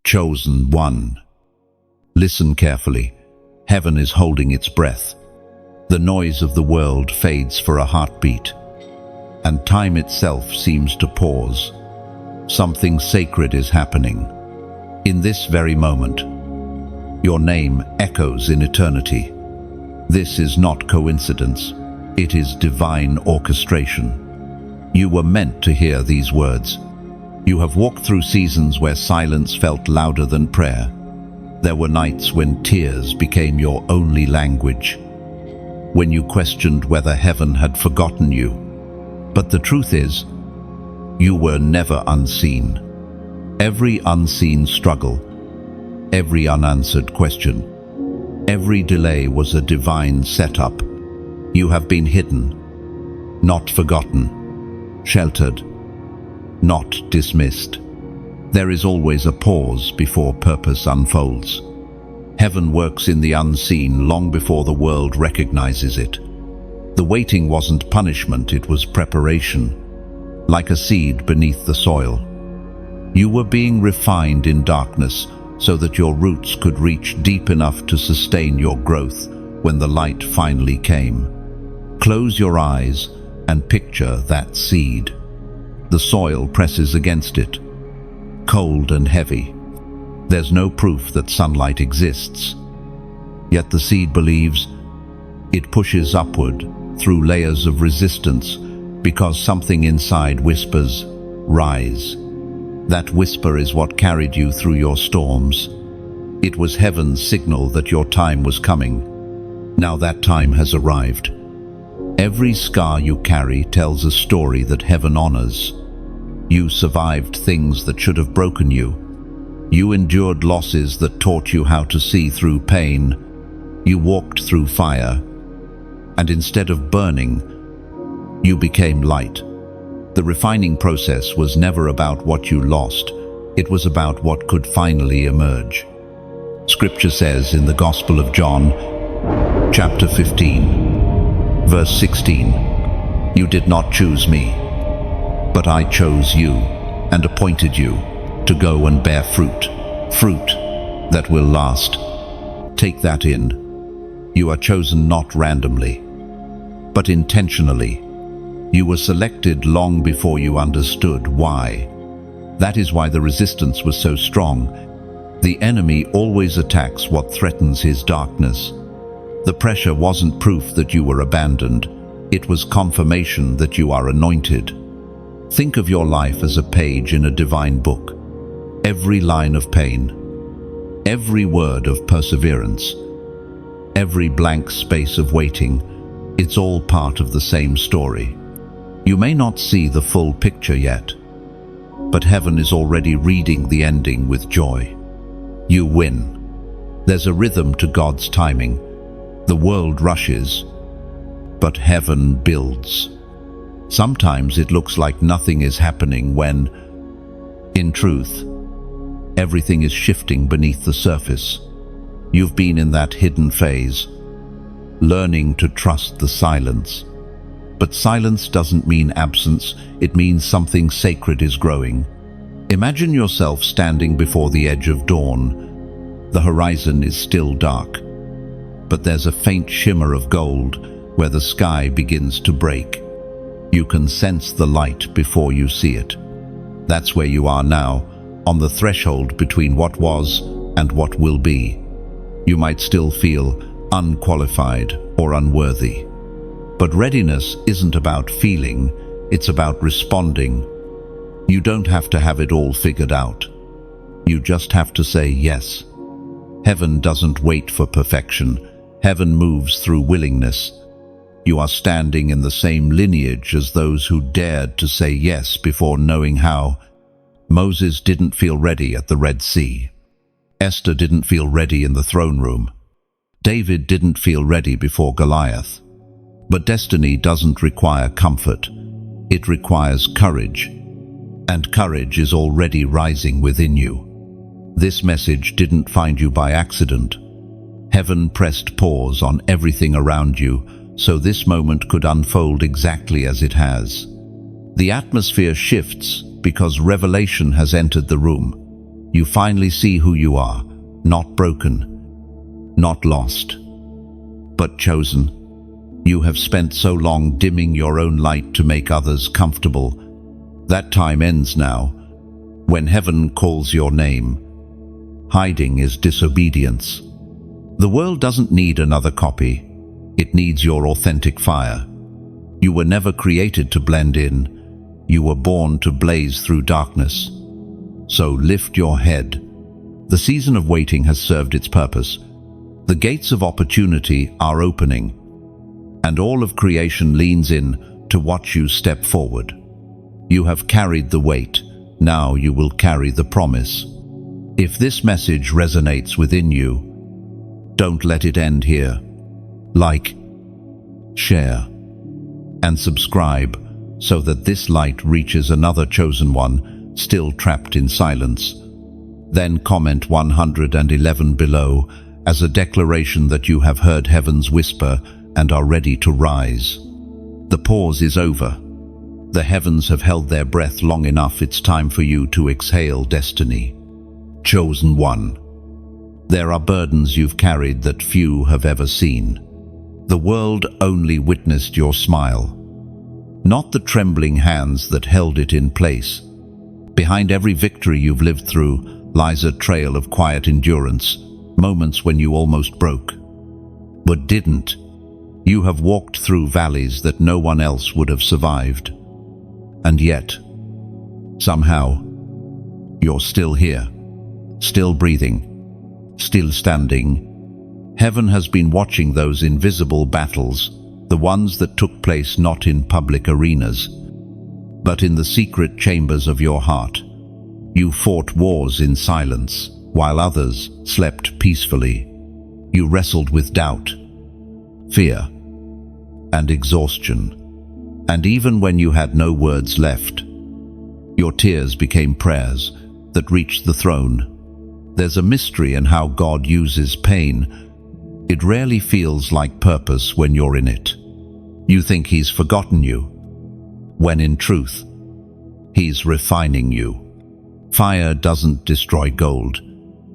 Chosen one. Listen carefully. Heaven is holding its breath. The noise of the world fades for a heartbeat, and time itself seems to pause. Something sacred is happening. In this very moment, your name echoes in eternity. This is not coincidence. It is divine orchestration. You were meant to hear these words. You have walked through seasons where silence felt louder than prayer. There were nights when tears became your only language, when you questioned whether heaven had forgotten you. But the truth is, you were never unseen. Every unseen struggle, every unanswered question, every delay was a divine setup. You have been hidden, not forgotten, sheltered, not dismissed. There is always a pause before purpose unfolds. Heaven works in the unseen long before the world recognizes it. The waiting wasn't punishment, it was preparation, like a seed beneath the soil. You were being refined in darkness so that your roots could reach deep enough to sustain your growth when the light finally came. Close your eyes and picture that seed. The soil presses against it, cold and heavy. There's no proof that sunlight exists. Yet the seed believes. It pushes upward through layers of resistance because something inside whispers, "Rise." That whisper is what carried you through your storms. It was heaven's signal that your time was coming. Now that time has arrived. Every scar you carry tells a story that heaven honors. You survived things that should have broken you. You endured losses that taught you how to see through pain. You walked through fire, and instead of burning, you became light. The refining process was never about what you lost. It was about what could finally emerge. Scripture says in the Gospel of John, chapter 15, verse 16, "You did not choose me, but I chose you and appointed you to go and bear fruit, fruit that will last." Take that in. You are chosen not randomly, but intentionally. You were selected long before you understood why. That is why the resistance was so strong. The enemy always attacks what threatens his darkness. The pressure wasn't proof that you were abandoned. It was confirmation that you are anointed. Think of your life as a page in a divine book. Every line of pain, every word of perseverance, every blank space of waiting, it's all part of the same story. You may not see the full picture yet, but heaven is already reading the ending with joy. You win. There's a rhythm to God's timing. The world rushes, but heaven builds. Sometimes it looks like nothing is happening when, in truth, everything is shifting beneath the surface. You've been in that hidden phase, learning to trust the silence. But silence doesn't mean absence, it means something sacred is growing. Imagine yourself standing before the edge of dawn. The horizon is still dark, but there's a faint shimmer of gold where the sky begins to break. You can sense the light before you see it. That's where you are now, on the threshold between what was and what will be. You might still feel unqualified or unworthy. But readiness isn't about feeling, it's about responding. You don't have to have it all figured out. You just have to say yes. Heaven doesn't wait for perfection. Heaven moves through willingness. You are standing in the same lineage as those who dared to say yes before knowing how. Moses didn't feel ready at the Red Sea. Esther didn't feel ready in the throne room. David didn't feel ready before Goliath. But destiny doesn't require comfort. It requires courage. And courage is already rising within you. This message didn't find you by accident. Heaven pressed pause on everything around you so this moment could unfold exactly as it has. The atmosphere shifts because revelation has entered the room. You finally see who you are, not broken, not lost, but chosen. You have spent so long dimming your own light to make others comfortable. That time ends now. When heaven calls your name, hiding is disobedience. The world doesn't need another copy. It needs your authentic fire. You were never created to blend in. You were born to blaze through darkness. So lift your head. The season of waiting has served its purpose. The gates of opportunity are opening, and all of creation leans in to watch you step forward. You have carried the weight. Now you will carry the promise. If this message resonates within you, don't let it end here. Like, share, and subscribe so that this light reaches another chosen one still trapped in silence. Then comment 111 below as a declaration that you have heard heaven's whisper and are ready to rise. The pause is over. The heavens have held their breath long enough. It's time for you to exhale destiny. Chosen one. There are burdens you've carried that few have ever seen. The world only witnessed your smile, not the trembling hands that held it in place. Behind every victory you've lived through lies a trail of quiet endurance, moments when you almost broke, but didn't. You have walked through valleys that no one else would have survived. And yet, somehow, you're still here, still breathing, still standing. Heaven has been watching those invisible battles, the ones that took place not in public arenas, but in the secret chambers of your heart. You fought wars in silence, while others slept peacefully. You wrestled with doubt, fear, and exhaustion. And even when you had no words left, your tears became prayers that reached the throne. There's a mystery in how God uses pain. It rarely feels like purpose when you're in it. You think He's forgotten you, when in truth, He's refining you. Fire doesn't destroy gold,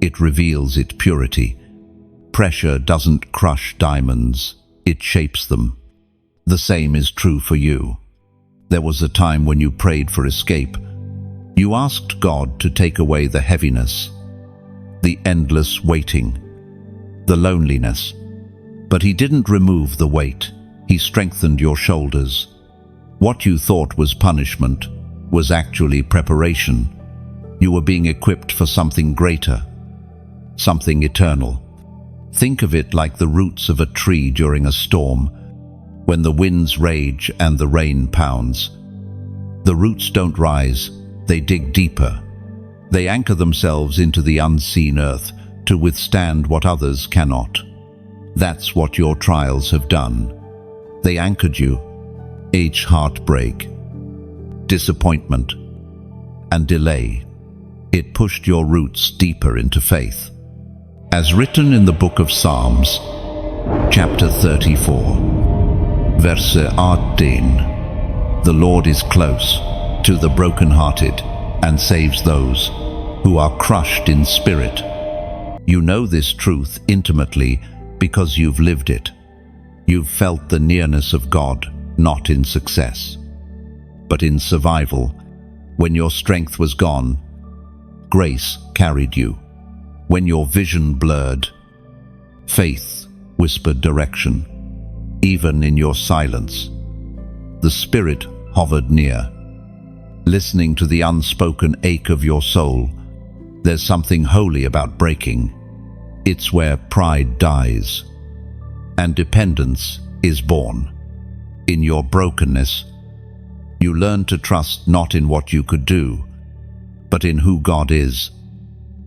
it reveals its purity. Pressure doesn't crush diamonds, it shapes them. The same is true for you. There was a time when you prayed for escape. You asked God to take away the heaviness, the endless waiting, the loneliness. But He didn't remove the weight. He strengthened your shoulders. What you thought was punishment was actually preparation. You were being equipped for something greater, something eternal. Think of it like the roots of a tree during a storm. When the winds rage and the rain pounds, the roots don't rise, they dig deeper. They anchor themselves into the unseen earth to withstand what others cannot. That's what your trials have done. They anchored you. Each heartbreak, disappointment, and delay, it pushed your roots deeper into faith. As written in the book of Psalms, chapter 34, verse 18, the Lord is close to the brokenhearted and saves those who are crushed in spirit. You know this truth intimately because you've lived it. You've felt the nearness of God, not in success, but in survival. When your strength was gone, grace carried you. When your vision blurred, faith whispered direction. Even in your silence, the Spirit hovered near, listening to the unspoken ache of your soul. There's something holy about breaking. It's where pride dies and dependence is born. In your brokenness, you learn to trust not in what you could do, but in who God is.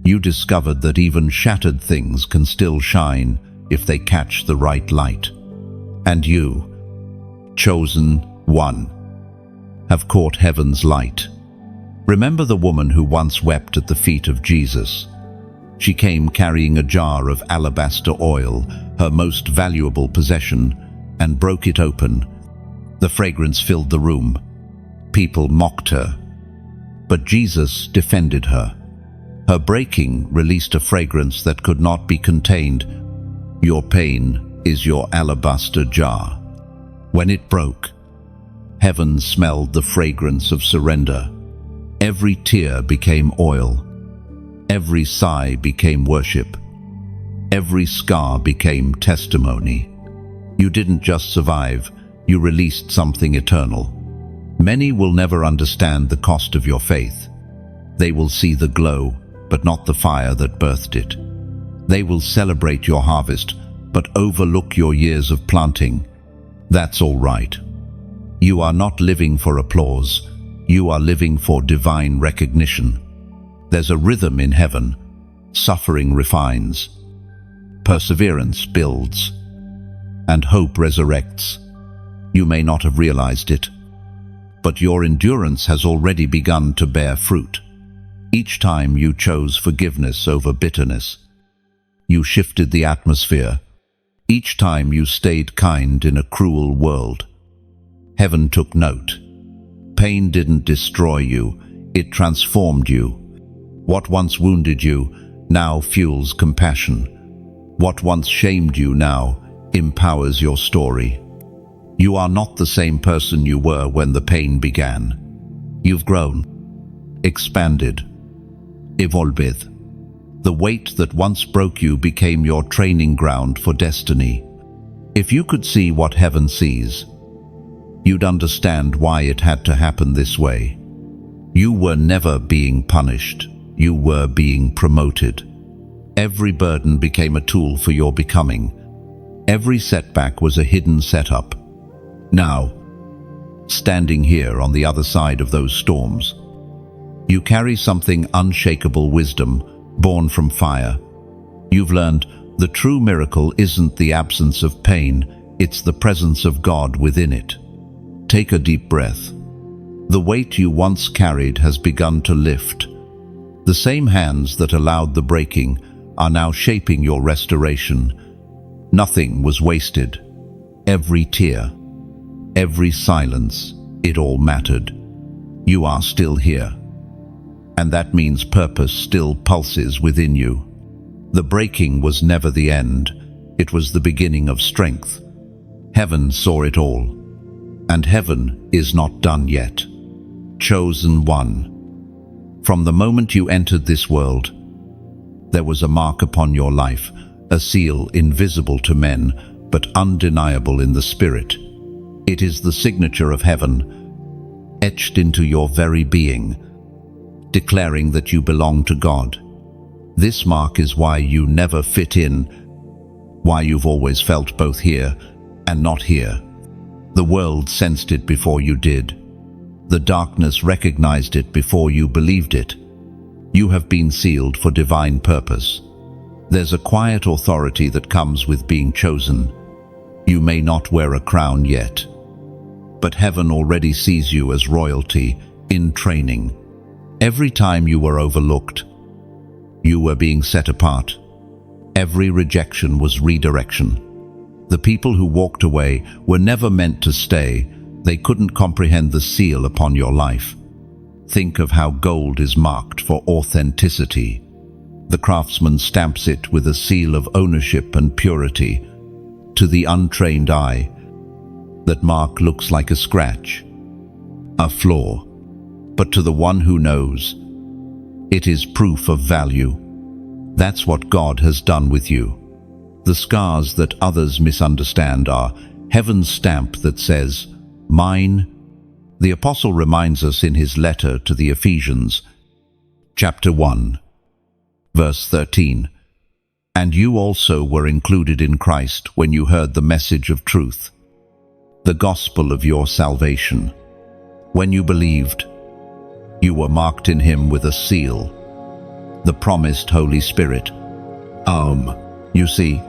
You discovered that even shattered things can still shine if they catch the right light. And you, chosen one, have caught heaven's light. Remember the woman who once wept at the feet of Jesus. She came carrying a jar of alabaster oil, her most valuable possession, and broke it open. The fragrance filled the room. People mocked her, but Jesus defended her. Her breaking released a fragrance that could not be contained. Your pain is your alabaster jar. When it broke, heaven smelled the fragrance of surrender. Every tear became oil. Every sigh became worship. Every scar became testimony. You didn't just survive, you released something eternal. Many will never understand the cost of your faith. They will see the glow, but not the fire that birthed it. They will celebrate your harvest, but overlook your years of planting. That's all right. You are not living for applause. You are living for divine recognition. There's a rhythm in heaven. Suffering refines. Perseverance builds. And hope resurrects. You may not have realized it, but your endurance has already begun to bear fruit. Each time you chose forgiveness over bitterness, you shifted the atmosphere. Each time you stayed kind in a cruel world, heaven took note. Pain didn't destroy you, it transformed you. What once wounded you now fuels compassion. What once shamed you now empowers your story. You are not the same person you were when the pain began. You've grown, expanded, evolved. The weight that once broke you became your training ground for destiny. If you could see what heaven sees, you'd understand why it had to happen this way. You were never being punished. You were being promoted. Every burden became a tool for your becoming. Every setback was a hidden setup. Now, standing here on the other side of those storms, you carry something unshakable wisdom, born from fire. You've learned the true miracle isn't the absence of pain, it's the presence of God within it. Take a deep breath. The weight you once carried has begun to lift. The same hands that allowed the breaking are now shaping your restoration. Nothing was wasted. Every tear, every silence, it all mattered. You are still here. And that means purpose still pulses within you. The breaking was never the end. It was the beginning of strength. Heaven saw it all. And heaven is not done yet. Chosen one. From the moment you entered this world, there was a mark upon your life, a seal invisible to men, but undeniable in the spirit. It is the signature of heaven, etched into your very being, declaring that you belong to God. This mark is why you never fit in, why you've always felt both here and not here. The world sensed it before you did. The darkness recognized it before you believed it. You have been sealed for divine purpose. There's a quiet authority that comes with being chosen. You may not wear a crown yet, but heaven already sees you as royalty in training. Every time you were overlooked, you were being set apart. Every rejection was redirection. The people who walked away were never meant to stay. They couldn't comprehend the seal upon your life. Think of how gold is marked for authenticity. The craftsman stamps it with a seal of ownership and purity. To the untrained eye, that mark looks like a scratch, a flaw. But to the one who knows, it is proof of value. That's what God has done with you. The scars that others misunderstand are heaven's stamp that says, "Mine." The apostle reminds us in his letter to the Ephesians, chapter 1, verse 13, "And you also were included in Christ when you heard the message of truth, the gospel of your salvation. When you believed, you were marked in him with a seal, the promised Holy Spirit." You see,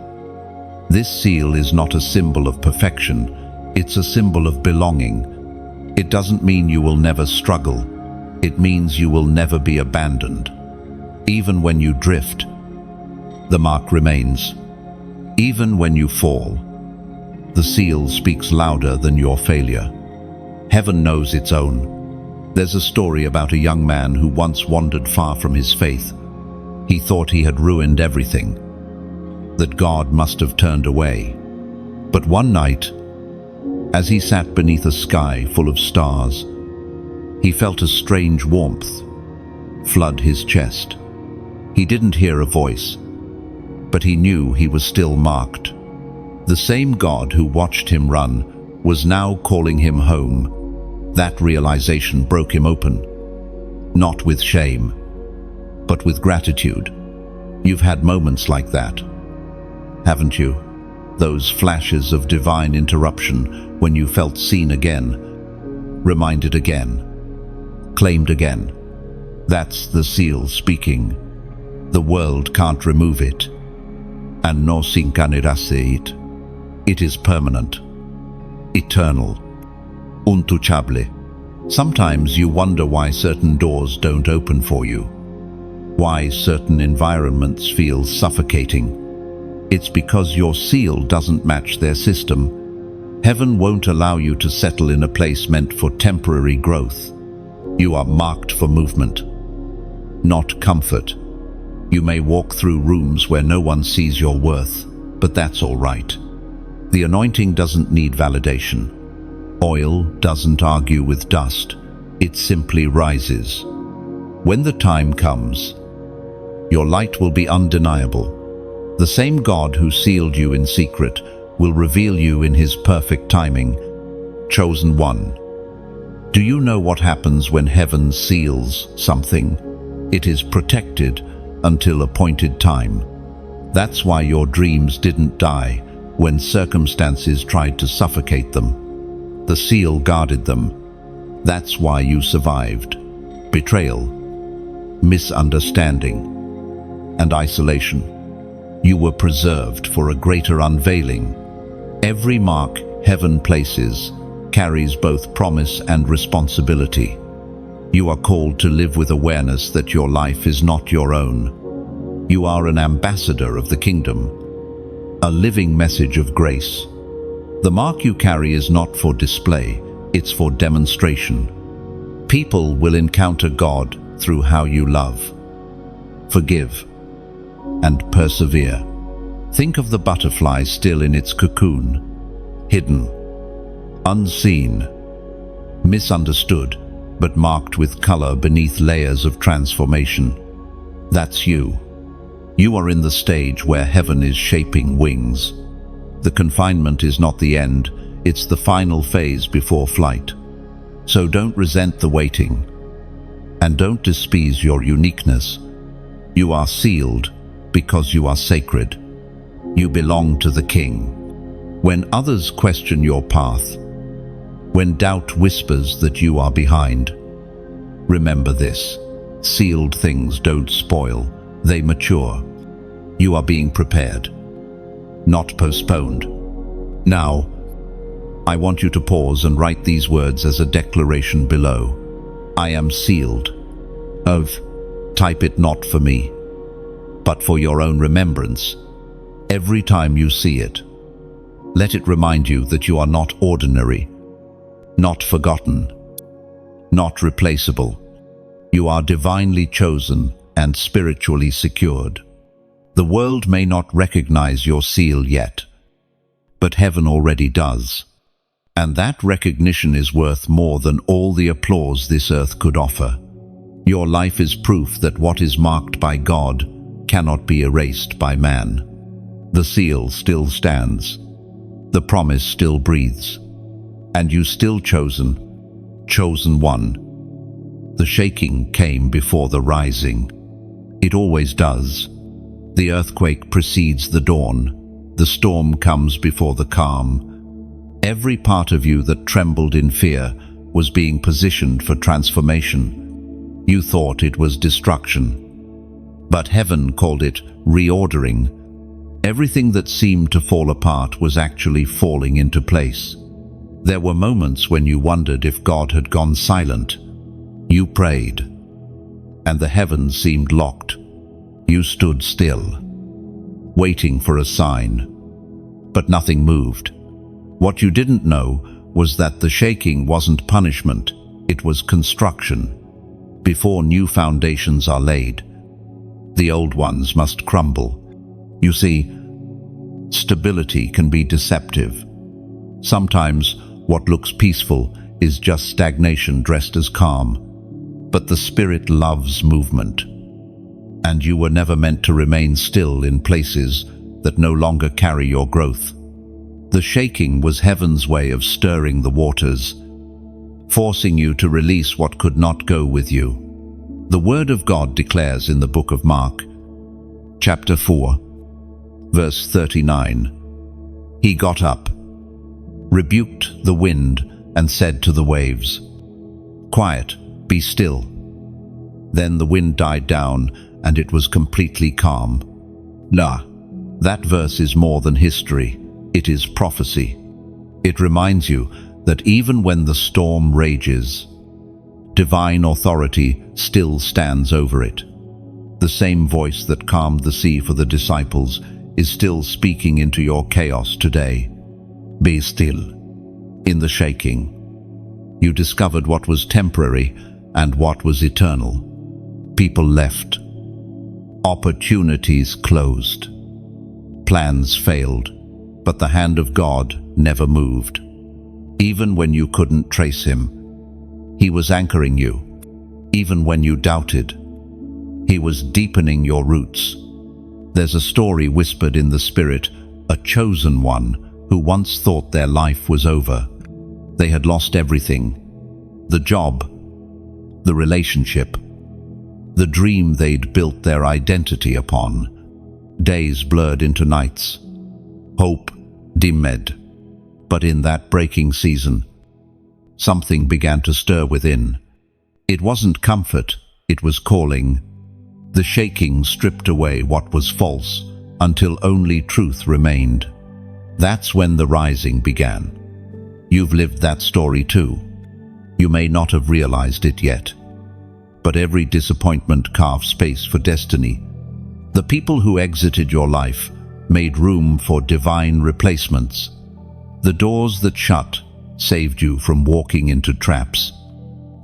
this seal is not a symbol of perfection, it's a symbol of belonging. It doesn't mean you will never struggle, it means you will never be abandoned. Even when you drift, the mark remains. Even when you fall, the seal speaks louder than your failure. Heaven knows its own. There's a story about a young man who once wandered far from his faith. He thought he had ruined everything, that God must have turned away. But one night, as he sat beneath a sky full of stars, he felt a strange warmth flood his chest. He didn't hear a voice, but he knew he was still marked. The same God who watched him run was now calling him home. That realization broke him open, not with shame, but with gratitude. You've had moments like that, haven't you? Those flashes of divine interruption when you felt seen again, reminded again, claimed again. That's the seal speaking. The world can't remove it, and no s'incarnerase it. It is permanent, eternal, untouchable. Sometimes you wonder why certain doors don't open for you, why certain environments feel suffocating. It's because your seal doesn't match their system. Heaven won't allow you to settle in a place meant for temporary growth. You are marked for movement, not comfort. You may walk through rooms where no one sees your worth, but that's all right. The anointing doesn't need validation. Oil doesn't argue with dust. It simply rises. When the time comes, your light will be undeniable. The same God who sealed you in secret will reveal you in His perfect timing. Chosen one. Do you know what happens when heaven seals something? It is protected until appointed time. That's why your dreams didn't die when circumstances tried to suffocate them. The seal guarded them. That's why you survived. Betrayal, misunderstanding, and isolation. You were preserved for a greater unveiling. Every mark heaven places carries both promise and responsibility. You are called to live with awareness that your life is not your own. You are an ambassador of the kingdom, a living message of grace. The mark you carry is not for display, it's for demonstration. People will encounter God through how you love, forgive, and persevere. Think of the butterfly still in its cocoon, hidden, unseen, misunderstood, but marked with color beneath layers of transformation. That's you. You are in the stage where heaven is shaping wings. The confinement is not the end, it's the final phase before flight. So don't resent the waiting, and don't despise your uniqueness. You are sealed because you are sacred. You belong to the King. When others question your path, when doubt whispers that you are behind, remember this: sealed things don't spoil, they mature. You are being prepared, not postponed. Now, I want you to pause and write these words as a declaration below. I am sealed. Type it not for me, but for your own remembrance. Every time you see it, let it remind you that you are not ordinary, not forgotten, not replaceable. You are divinely chosen and spiritually secured. The world may not recognize your seal yet, but heaven already does. And that recognition is worth more than all the applause this earth could offer. Your life is proof that what is marked by God cannot be erased by man. The seal still stands, the promise still breathes, and you still chosen one. The shaking came before the rising. It always does. The earthquake precedes the dawn. The storm comes before the calm. Every part of you that trembled in fear was being positioned for transformation. You thought it was destruction, but heaven called it reordering. Everything that seemed to fall apart was actually falling into place. There were moments when you wondered if God had gone silent. You prayed, and the heavens seemed locked. You stood still, waiting for a sign, but nothing moved. What you didn't know was that the shaking wasn't punishment, it was construction. Before new foundations are laid, The old ones must crumble. You see, stability can be deceptive. Sometimes what looks peaceful is just stagnation dressed as calm. But the Spirit loves movement, and you were never meant to remain still in places that no longer carry your growth. The shaking was heaven's way of stirring the waters, forcing you to release what could not go with you. The Word of God declares in the book of Mark, chapter 4, verse 39, "He got up, rebuked the wind, and said to the waves, 'Quiet, be still.' Then the wind died down, and it was completely calm." That verse is more than history. It is prophecy. It reminds you that even when the storm rages, divine authority still stands over it. The same voice that calmed the sea for the disciples is still speaking into your chaos today. Be still. In the shaking, you discovered what was temporary and what was eternal. People left. Opportunities closed. Plans failed. But the hand of God never moved. Even when you couldn't trace Him, He was anchoring you. Even when you doubted, He was deepening your roots. There's a story whispered in the Spirit, a chosen one who once thought their life was over. They had lost everything: the job, the relationship, the dream they'd built their identity upon. Days blurred into nights. Hope dimmed. But in that breaking season, something began to stir within. It wasn't comfort, it was calling. The shaking stripped away what was false until only truth remained. That's when the rising began. You've lived that story too. You may not have realized it yet. But every disappointment carved space for destiny. The people who exited your life made room for divine replacements. The doors that shut saved you from walking into traps.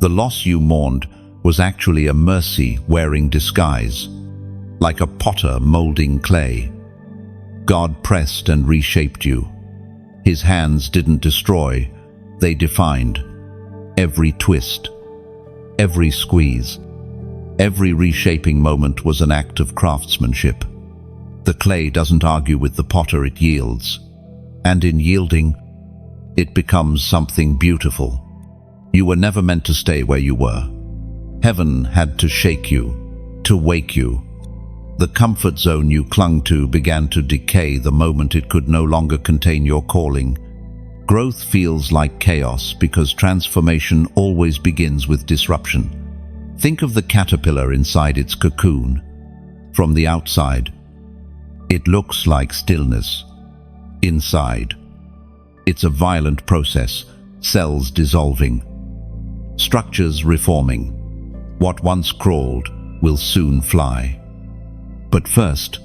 The loss you mourned was actually a mercy wearing disguise, like a potter molding clay. God pressed and reshaped you. His hands didn't destroy, they defined. Every twist, every squeeze, every reshaping moment was an act of craftsmanship. The clay doesn't argue with the potter, it yields. And in yielding, it becomes something beautiful. You were never meant to stay where you were. Heaven had to shake you, to wake you. The comfort zone you clung to began to decay the moment it could no longer contain your calling. Growth feels like chaos because transformation always begins with disruption. Think of the caterpillar inside its cocoon. From the outside, it looks like stillness. Inside, it's a violent process, cells dissolving, structures reforming. What once crawled will soon fly. But first,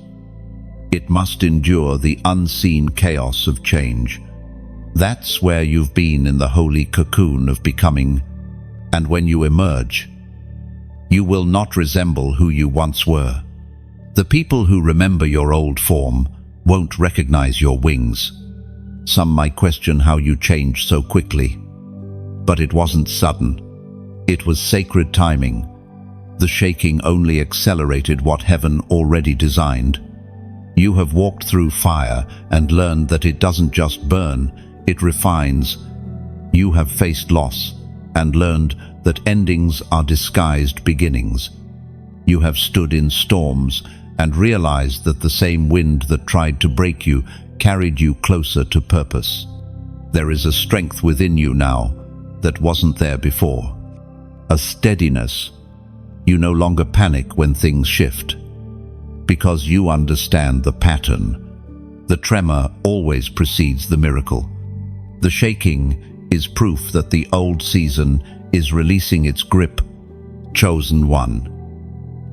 it must endure the unseen chaos of change. That's where you've been in the holy cocoon of becoming, and when you emerge, you will not resemble who you once were. The people who remember your old form won't recognize your wings. Some might question how you changed so quickly. But it wasn't sudden. It was sacred timing. The shaking only accelerated what heaven already designed. You have walked through fire and learned that it doesn't just burn, it refines. You have faced loss and learned that endings are disguised beginnings. You have stood in storms and realized that the same wind that tried to break you carried you closer to purpose. There is a strength within you now that wasn't there before. A steadiness. You no longer panic when things shift, because you understand the pattern. The tremor always precedes the miracle. The shaking is proof that the old season is releasing its grip. Chosen one.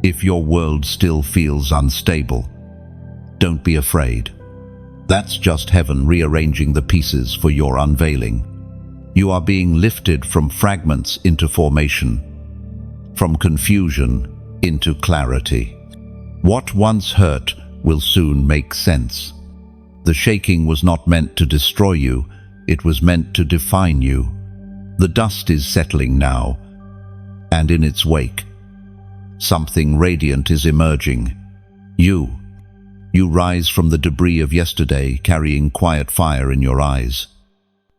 If your world still feels unstable, don't be afraid. That's just heaven rearranging the pieces for your unveiling. You are being lifted from fragments into formation, from confusion into clarity. What once hurt will soon make sense. The shaking was not meant to destroy you, it was meant to define you. The dust is settling now, and in its wake, something radiant is emerging. You rise from the debris of yesterday, carrying quiet fire in your eyes.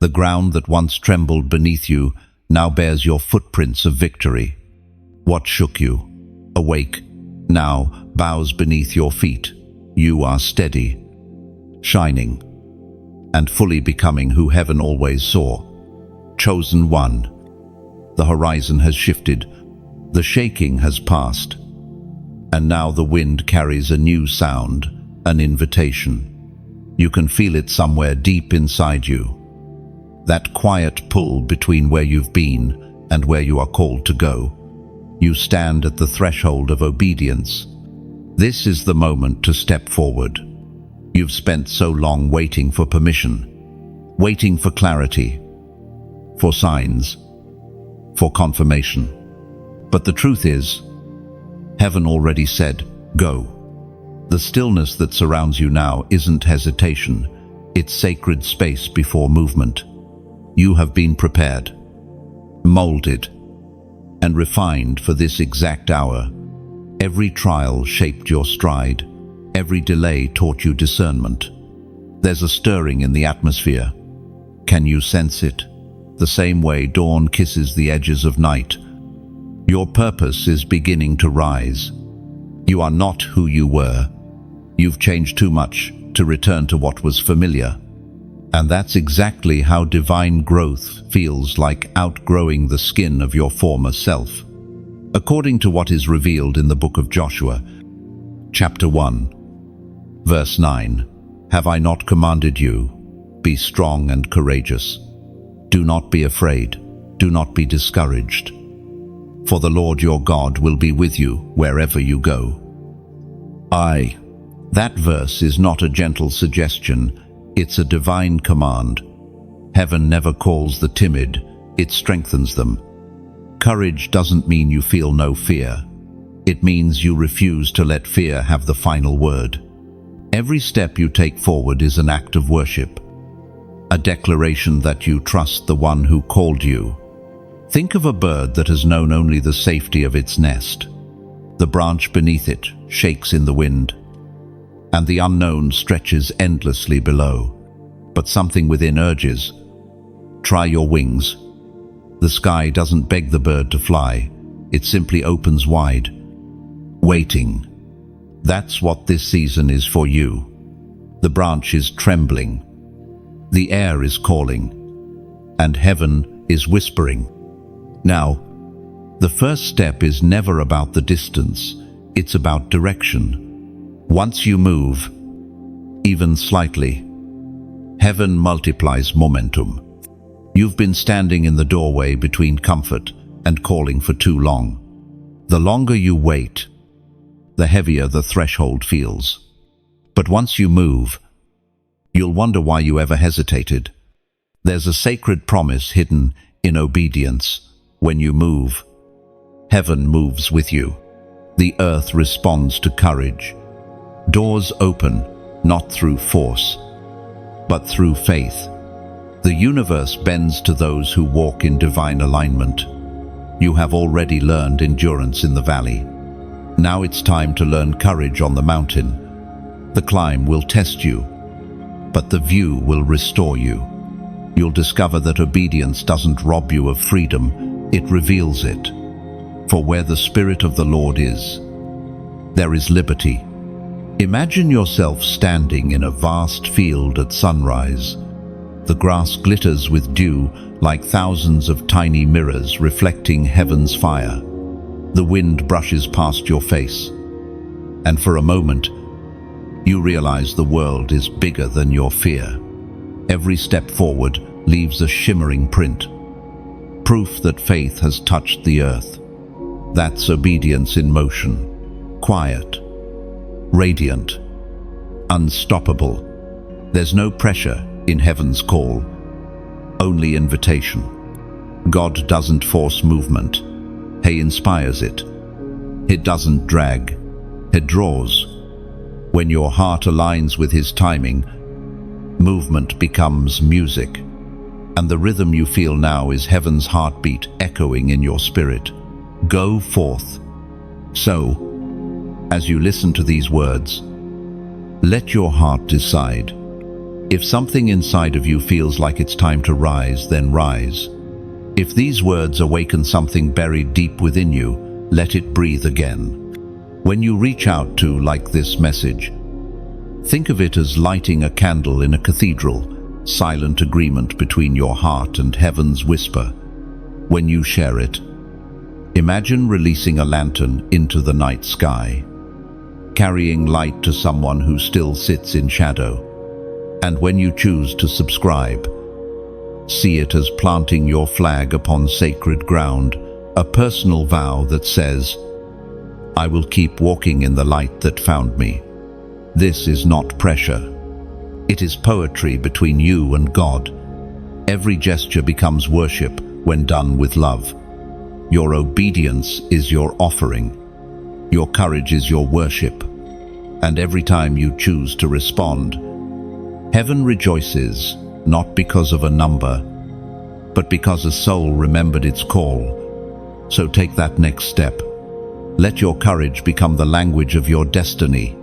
The ground that once trembled beneath you now bears your footprints of victory. What shook you, awake, now bows beneath your feet. You are steady, shining, and fully becoming who heaven always saw. Chosen one. The horizon has shifted, the shaking has passed, and now the wind carries a new sound, an invitation. You can feel it somewhere deep inside you. That quiet pull between where you've been and where you are called to go. You stand at the threshold of obedience. This is the moment to step forward. You've spent so long waiting for permission, waiting for clarity, for signs, for confirmation. But the truth is, heaven already said, go. The stillness that surrounds you now isn't hesitation, it's sacred space before movement. You have been prepared, molded, and refined for this exact hour. Every trial shaped your stride. Every delay taught you discernment. There's a stirring in the atmosphere. Can you sense it? The same way dawn kisses the edges of night. Your purpose is beginning to rise. You are not who you were. You've changed too much to return to what was familiar. And that's exactly how divine growth feels, like outgrowing the skin of your former self. According to what is revealed in the book of Joshua, chapter 1, verse 9, "Have I not commanded you? Be strong and courageous. Do not be afraid, do not be discouraged. For the Lord your God will be with you wherever you go." That verse is not a gentle suggestion, it's a divine command. Heaven never calls the timid, it strengthens them. Courage doesn't mean you feel no fear. It means you refuse to let fear have the final word. Every step you take forward is an act of worship, a declaration that you trust the one who called you. Think of a bird that has known only the safety of its nest. The branch beneath it shakes in the wind, and the unknown stretches endlessly below. But something within urges, try your wings. The sky doesn't beg the bird to fly, it simply opens wide. Waiting. That's what this season is for you. The branch is trembling, the air is calling, and heaven is whispering. Now, the first step is never about the distance, it's about direction. Once you move, even slightly, heaven multiplies momentum. You've been standing in the doorway between comfort and calling for too long. The longer you wait, the heavier the threshold feels. But once you move, you'll wonder why you ever hesitated. There's a sacred promise hidden in obedience. When you move, heaven moves with you. The earth responds to courage. Doors open, not through force, but through faith. The universe bends to those who walk in divine alignment. You have already learned endurance in the valley. Now it's time to learn courage on the mountain. The climb will test you, but the view will restore you. You'll discover that obedience doesn't rob you of freedom, it reveals it. For where the Spirit of the Lord is, there is liberty. Imagine yourself standing in a vast field at sunrise. The grass glitters with dew like thousands of tiny mirrors reflecting heaven's fire. The wind brushes past your face, and for a moment, you realize the world is bigger than your fear. Every step forward leaves a shimmering print, proof that faith has touched the earth. That's obedience in motion, quiet, radiant, unstoppable. There's no pressure in heaven's call, only invitation. God doesn't force movement, He inspires it. He doesn't drag, It draws. When your heart aligns with His timing, movement becomes music, and the rhythm you feel now is heaven's heartbeat echoing in your spirit. Go forth. So, as you listen to these words, let your heart decide. If something inside of you feels like it's time to rise, then rise. If these words awaken something buried deep within you, let it breathe again. When you reach out to, like this message, think of it as lighting a candle in a cathedral, silent agreement between your heart and heaven's whisper. When you share it, imagine releasing a lantern into the night sky, carrying light to someone who still sits in shadow. And when you choose to subscribe, see it as planting your flag upon sacred ground, a personal vow that says, I will keep walking in the light that found me. This is not pressure. It is poetry between you and God. Every gesture becomes worship when done with love. Your obedience is your offering. Your courage is your worship. And every time you choose to respond, heaven rejoices, not because of a number, but because a soul remembered its call. So take that next step. Let your courage become the language of your destiny.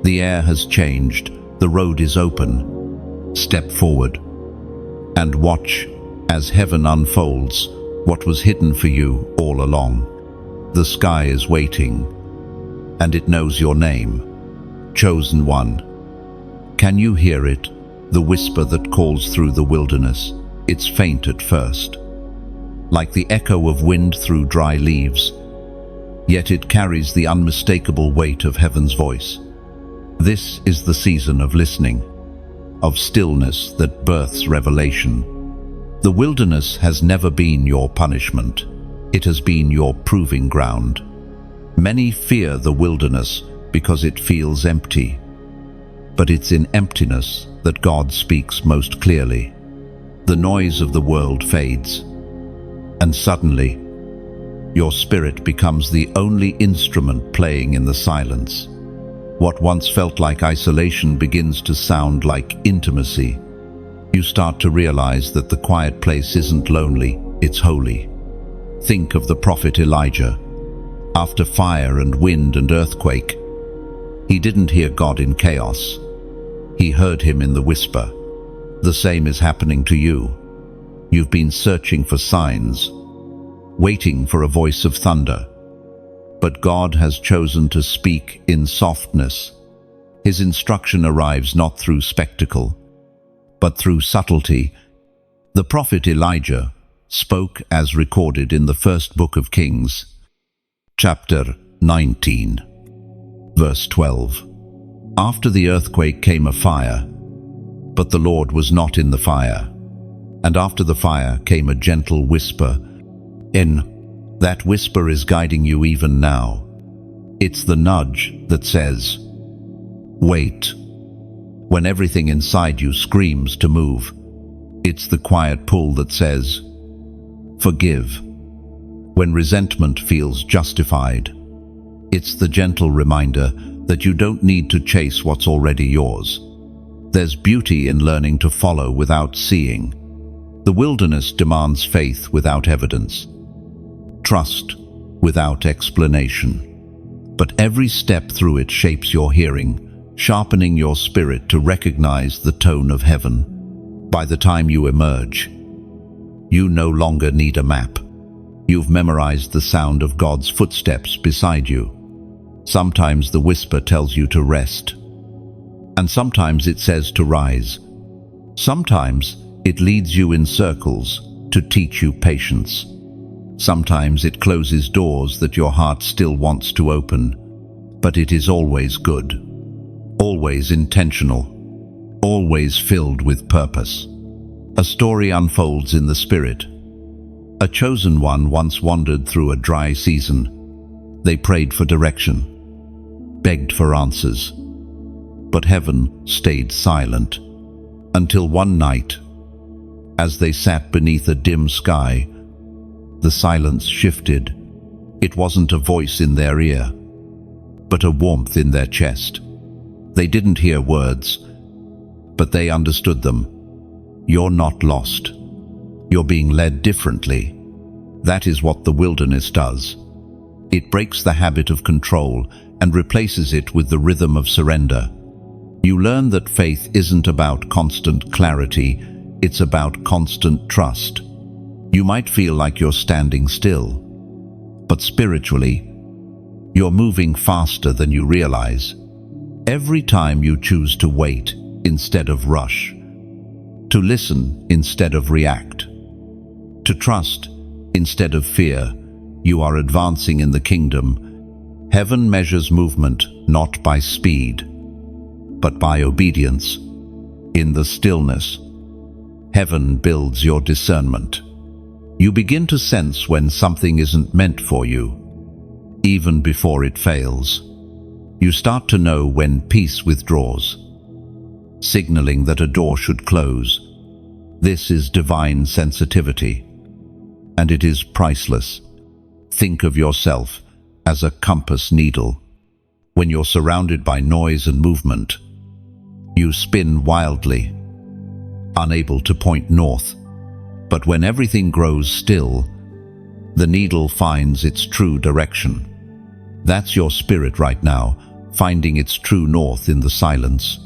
The air has changed. The road is open. Step forward and watch as heaven unfolds what was hidden for you all along. The sky is waiting, and it knows your name. Chosen one. Can you hear it? The whisper that calls through the wilderness. It's faint at first, like the echo of wind through dry leaves, yet it carries the unmistakable weight of heaven's voice. This is the season of listening, of stillness that births revelation. The wilderness has never been your punishment. It has been your proving ground. Many fear the wilderness because it feels empty. But it's in emptiness that God speaks most clearly. The noise of the world fades, and suddenly, your spirit becomes the only instrument playing in the silence. What once felt like isolation begins to sound like intimacy. You start to realize that the quiet place isn't lonely, it's holy. Think of the prophet Elijah. After fire and wind and earthquake, he didn't hear God in chaos. He heard him in the whisper. The same is happening to you. You've been searching for signs, waiting for a voice of thunder. But God has chosen to speak in softness. His instruction arrives not through spectacle, but through subtlety. The prophet Elijah spoke as recorded in the first book of Kings, chapter 19, verse 12. After the earthquake came a fire, but the Lord was not in the fire. And after the fire came a gentle whisper. That whisper is guiding you even now. It's the nudge that says, wait. When everything inside you screams to move, it's the quiet pull that says, forgive. When resentment feels justified, it's the gentle reminder that you don't need to chase what's already yours. There's beauty in learning to follow without seeing. The wilderness demands faith without evidence, trust without explanation. But every step through it shapes your hearing, sharpening your spirit to recognize the tone of heaven. By the time you emerge, you no longer need a map. You've memorized the sound of God's footsteps beside you. Sometimes the whisper tells you to rest, and sometimes it says to rise. Sometimes it leads you in circles to teach you patience. Sometimes it closes doors that your heart still wants to open, but it is always good, always intentional, always filled with purpose. A story unfolds in the spirit. A chosen one once wandered through a dry season. They prayed for direction, begged for answers, but heaven stayed silent until one night, as they sat beneath a dim sky, the silence shifted. It wasn't a voice in their ear. but a warmth in their chest. They didn't hear words, but they understood them. You're not lost. You're being led differently. That is what the wilderness does. It breaks the habit of control and replaces it with the rhythm of surrender. You learn that faith isn't about constant clarity, it's about constant trust. You might feel like you're standing still, but spiritually, you're moving faster than you realize. Every time you choose to wait instead of rush, to listen instead of react, to trust instead of fear, you are advancing in the kingdom. Heaven measures movement not by speed, but by obedience. In the stillness, heaven builds your discernment. You begin to sense when something isn't meant for you, even before it fails. You start to know when peace withdraws, signaling that a door should close. This is divine sensitivity, and it is priceless. Think of yourself as a compass needle. When you're surrounded by noise and movement, you spin wildly, unable to point north. But when everything grows still, the needle finds its true direction. That's your spirit right now, finding its true north in the silence.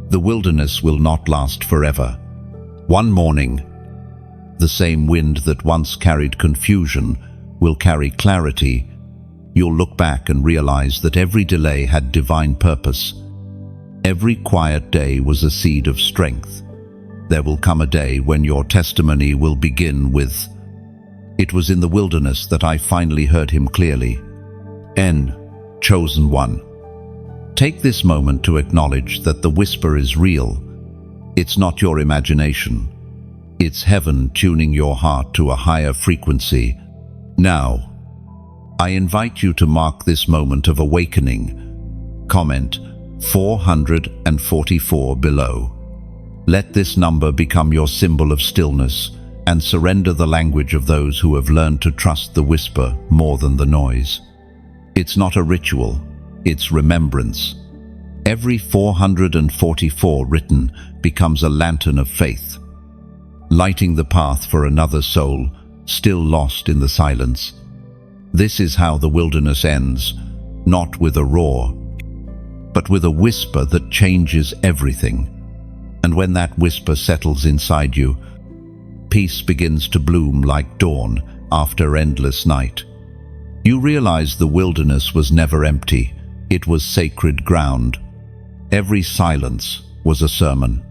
The wilderness will not last forever. One morning, the same wind that once carried confusion will carry clarity. You'll look back and realize that every delay had divine purpose. Every quiet day was a seed of strength. There will come a day when your testimony will begin with, "It was in the wilderness that I finally heard him clearly." Chosen one. Take this moment to acknowledge that the whisper is real. It's not your imagination. It's heaven tuning your heart to a higher frequency. Now, I invite you to mark this moment of awakening. Comment 444 below. Let this number become your symbol of stillness and surrender the language of those who have learned to trust the whisper more than the noise. It's not a ritual, it's remembrance. Every 444 written becomes a lantern of faith, lighting the path for another soul still lost in the silence. This is how the wilderness ends, not with a roar, but with a whisper that changes everything. And when that whisper settles inside you, peace begins to bloom like dawn after endless night. You realize the wilderness was never empty. It was sacred ground. Every silence was a sermon.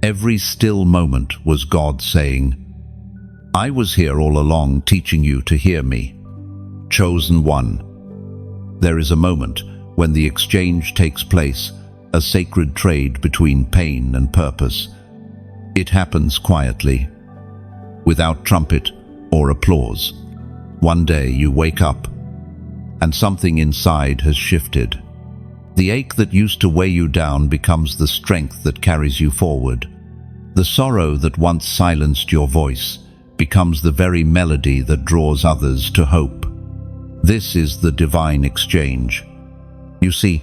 Every still moment was God saying, "I was here all along teaching you to hear me." Chosen one. There is a moment when the exchange takes place, a sacred trade between pain and purpose. It happens quietly, without trumpet or applause. One day you wake up, and something inside has shifted. The ache that used to weigh you down becomes the strength that carries you forward. The sorrow that once silenced your voice becomes the very melody that draws others to hope. This is the divine exchange. You see,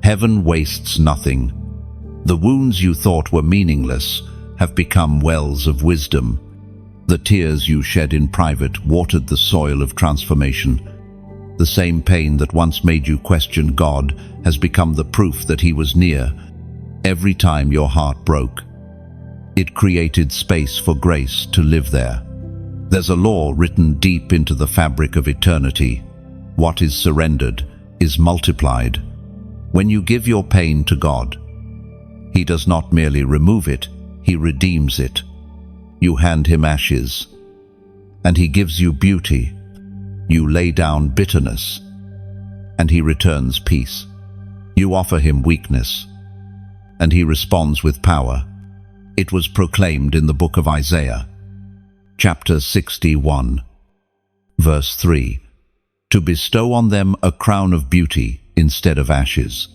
heaven wastes nothing. The wounds you thought were meaningless have become wells of wisdom. The tears you shed in private watered the soil of transformation. The same pain that once made you question God has become the proof that He was near. Every time your heart broke, it created space for grace to live there. There's a law written deep into the fabric of eternity. What is surrendered is multiplied. When you give your pain to God, He does not merely remove it, He redeems it. You hand Him ashes, and He gives you beauty. You lay down bitterness, and He returns peace. You offer Him weakness, and He responds with power. It was proclaimed in the book of Isaiah, chapter 61, verse 3, to bestow on them a crown of beauty instead of ashes,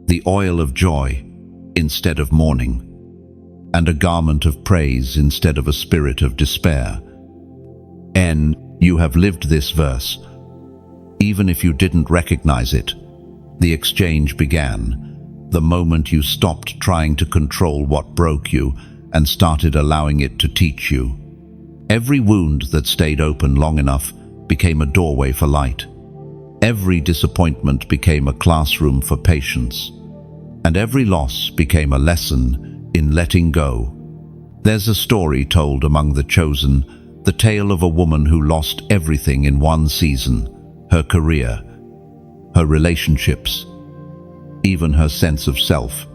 the oil of joy instead of mourning, and a garment of praise instead of a spirit of despair. You have lived this verse. Even if you didn't recognize it, the exchange began, the moment you stopped trying to control what broke you and started allowing it to teach you. Every wound that stayed open long enough became a doorway for light. Every disappointment became a classroom for patience. And every loss became a lesson in letting go. There's a story told among the chosen, the tale of a woman who lost everything in one season: her career, her relationships, even her sense of self.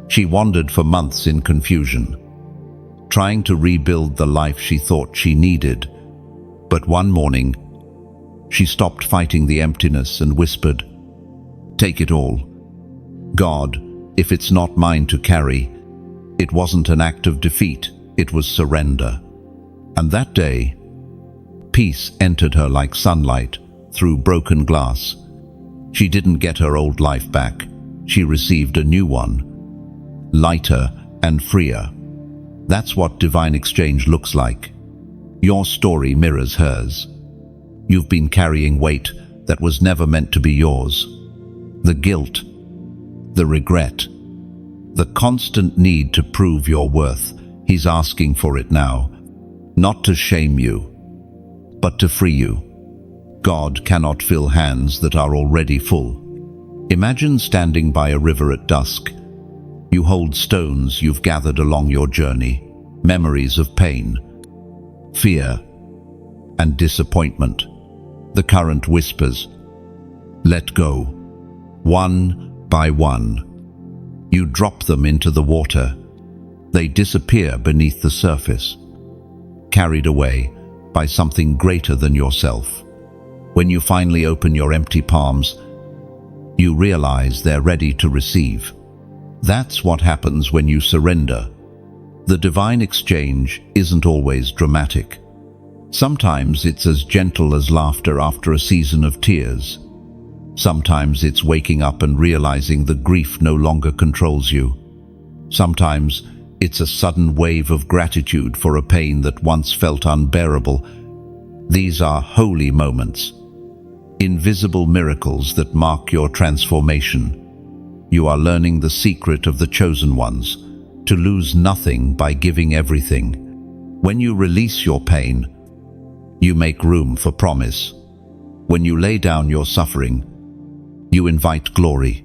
She wandered for months in confusion, trying to rebuild the life she thought she needed. But one morning, she stopped fighting the emptiness and whispered, "Take it all. God, if it's not mine to carry." It wasn't an act of defeat, it was surrender. And that day, peace entered her like sunlight through broken glass. She didn't get her old life back, she received a new one, lighter and freer. That's what divine exchange looks like. Your story mirrors hers. You've been carrying weight that was never meant to be yours. The guilt, the regret, the constant need to prove your worth. He's asking for it now, not to shame you, but to free you. God cannot fill hands that are already full. Imagine standing by a river at dusk. You hold stones you've gathered along your journey, memories of pain, fear, and disappointment. The current whispers, "Let go." One by one, you drop them into the water. They disappear beneath the surface, carried away by something greater than yourself. When you finally open your empty palms, you realize they're ready to receive. That's what happens when you surrender. The divine exchange isn't always dramatic. Sometimes it's as gentle as laughter after a season of tears. Sometimes it's waking up and realizing the grief no longer controls you. Sometimes it's a sudden wave of gratitude for a pain that once felt unbearable. These are holy moments, invisible miracles that mark your transformation. You are learning the secret of the chosen ones, to lose nothing by giving everything. When you release your pain, you make room for promise. When you lay down your suffering, you invite glory.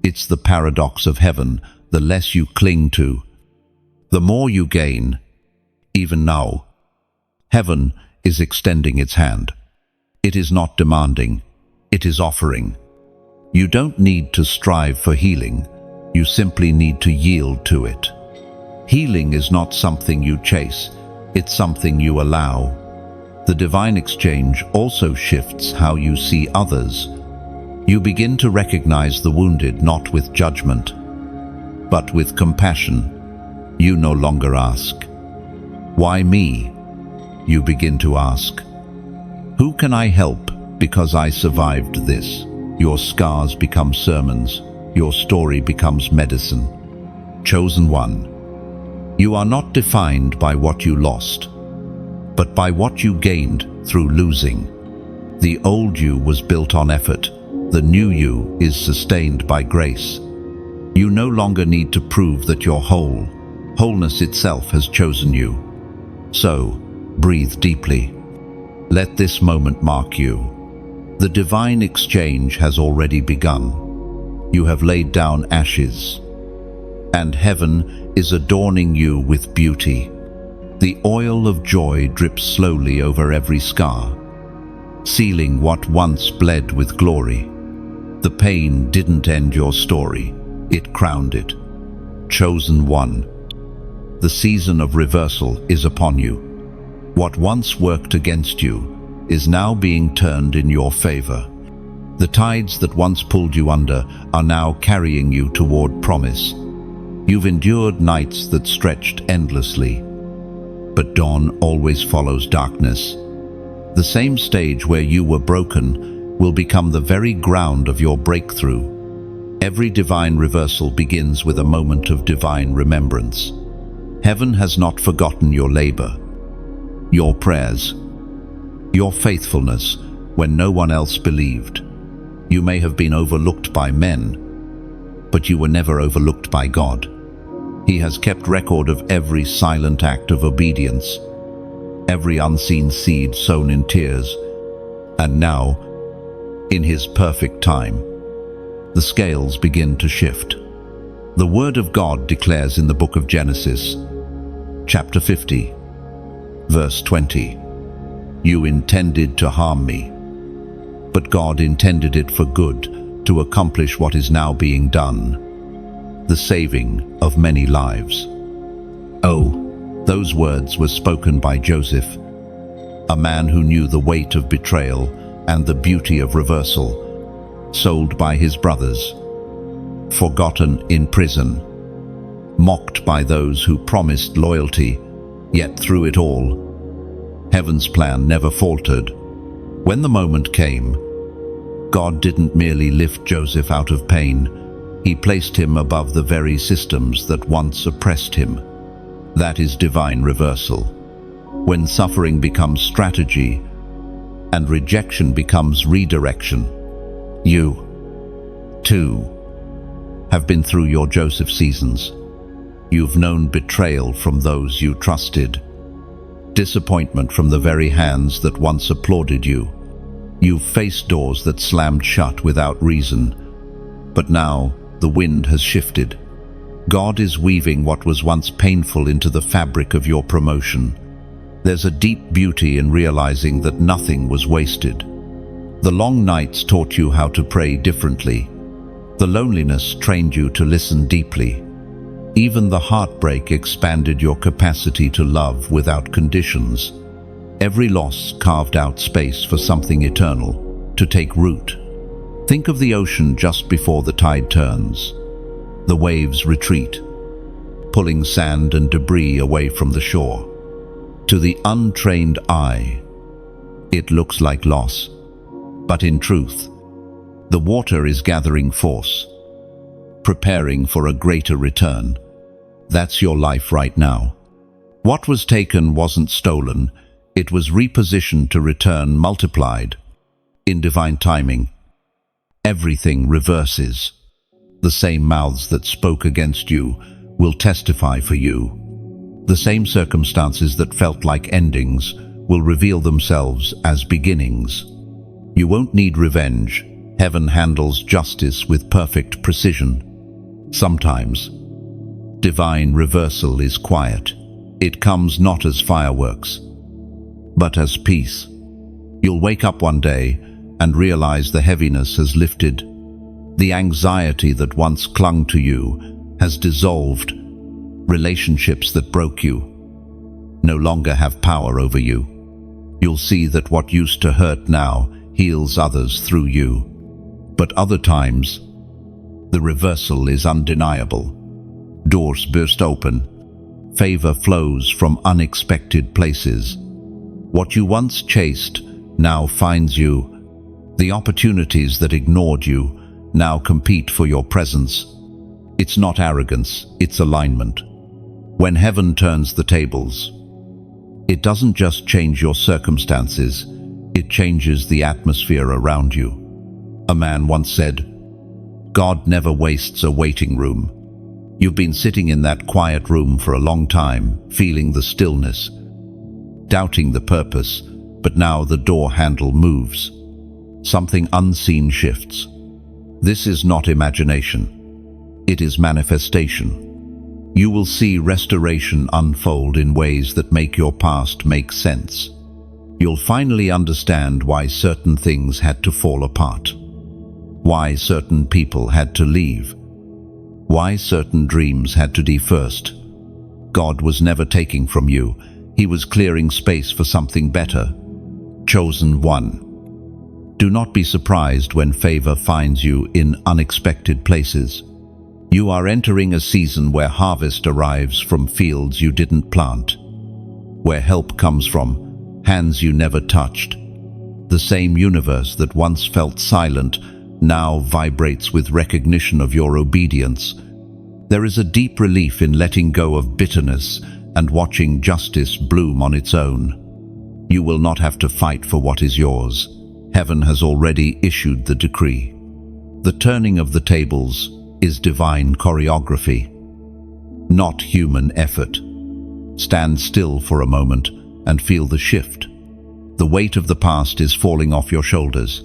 It's the paradox of heaven. The less you cling to, the more you gain. Even now, heaven is extending its hand. It is not demanding, it is offering. You don't need to strive for healing, you simply need to yield to it. Healing is not something you chase, it's something you allow. The divine exchange also shifts how you see others. You begin to recognize the wounded not with judgment, but with compassion. You no longer ask, "Why me?" You begin to ask, "Who can I help because I survived this?" Your scars become sermons, your story becomes medicine. Chosen one, you are not defined by what you lost, but by what you gained through losing. The old you was built on effort, the new you is sustained by grace. You no longer need to prove that you're whole. Wholeness itself has chosen you. So, breathe deeply. Let this moment mark you. The divine exchange has already begun. You have laid down ashes, and heaven is adorning you with beauty. The oil of joy drips slowly over every scar, sealing what once bled with glory. The pain didn't end your story, it crowned it. Chosen one, the season of reversal is upon you. What once worked against you is now being turned in your favor. The tides that once pulled you under are now carrying you toward promise. You've endured nights that stretched endlessly, but dawn always follows darkness. The same stage where you were broken will become the very ground of your breakthrough. Every divine reversal begins with a moment of divine remembrance. Heaven has not forgotten your labor, your prayers, your faithfulness, when no one else believed. You may have been overlooked by men, but you were never overlooked by God. He has kept record of every silent act of obedience, every unseen seed sown in tears, and now, in His perfect time, the scales begin to shift. The Word of God declares in the book of Genesis, chapter 50, verse 20, "You intended to harm me, but God intended it for good, to accomplish what is now being done, the saving of many lives." Oh, those words were spoken by Joseph, a man who knew the weight of betrayal and the beauty of reversal, sold by his brothers, forgotten in prison, mocked by those who promised loyalty, yet through it all, heaven's plan never faltered. When the moment came, God didn't merely lift Joseph out of pain, He placed him above the very systems that once oppressed him. That is divine reversal. When suffering becomes strategy and rejection becomes redirection. You, too, have been through your Joseph seasons. You've known betrayal from those you trusted, disappointment from the very hands that once applauded you. You've faced doors that slammed shut without reason, but now the wind has shifted. God is weaving what was once painful into the fabric of your promotion. There's a deep beauty in realizing that nothing was wasted. The long nights taught you how to pray differently. The loneliness trained you to listen deeply. Even the heartbreak expanded your capacity to love without conditions. Every loss carved out space for something eternal to take root. Think of the ocean just before the tide turns. The waves retreat, pulling sand and debris away from the shore. To the untrained eye, it looks like loss, but in truth, the water is gathering force, preparing for a greater return. That's your life right now. What was taken wasn't stolen, it was repositioned to return multiplied. In divine timing, everything reverses. The same mouths that spoke against you will testify for you. The same circumstances that felt like endings will reveal themselves as beginnings. You won't need revenge. Heaven handles justice with perfect precision. Sometimes, divine reversal is quiet. It comes not as fireworks, but as peace. You'll wake up one day and realize the heaviness has lifted. The anxiety that once clung to you has dissolved. Relationships that broke you no longer have power over you. You'll see that what used to hurt now heals others through you. But other times, the reversal is undeniable. Doors burst open. Favor flows from unexpected places. What you once chased now finds you. The opportunities that ignored you now compete for your presence. It's not arrogance, it's alignment. When heaven turns the tables, it doesn't just change your circumstances, it changes the atmosphere around you. A man once said, "God never wastes a waiting room." You've been sitting in that quiet room for a long time, feeling the stillness, doubting the purpose, but now the door handle moves. Something unseen shifts. This is not imagination. It is manifestation. You will see restoration unfold in ways that make your past make sense. You'll finally understand why certain things had to fall apart, why certain people had to leave, why certain dreams had to die first. God was never taking from you. He was clearing space for something better. Chosen one. Do not be surprised when favor finds you in unexpected places. You are entering a season where harvest arrives from fields you didn't plant, where help comes from hands you never touched. The same universe that once felt silent now vibrates with recognition of your obedience. There is a deep relief in letting go of bitterness and watching justice bloom on its own. You will not have to fight for what is yours. Heaven has already issued the decree. The turning of the tables is divine choreography, not human effort. Stand still for a moment and feel the shift. The weight of the past is falling off your shoulders.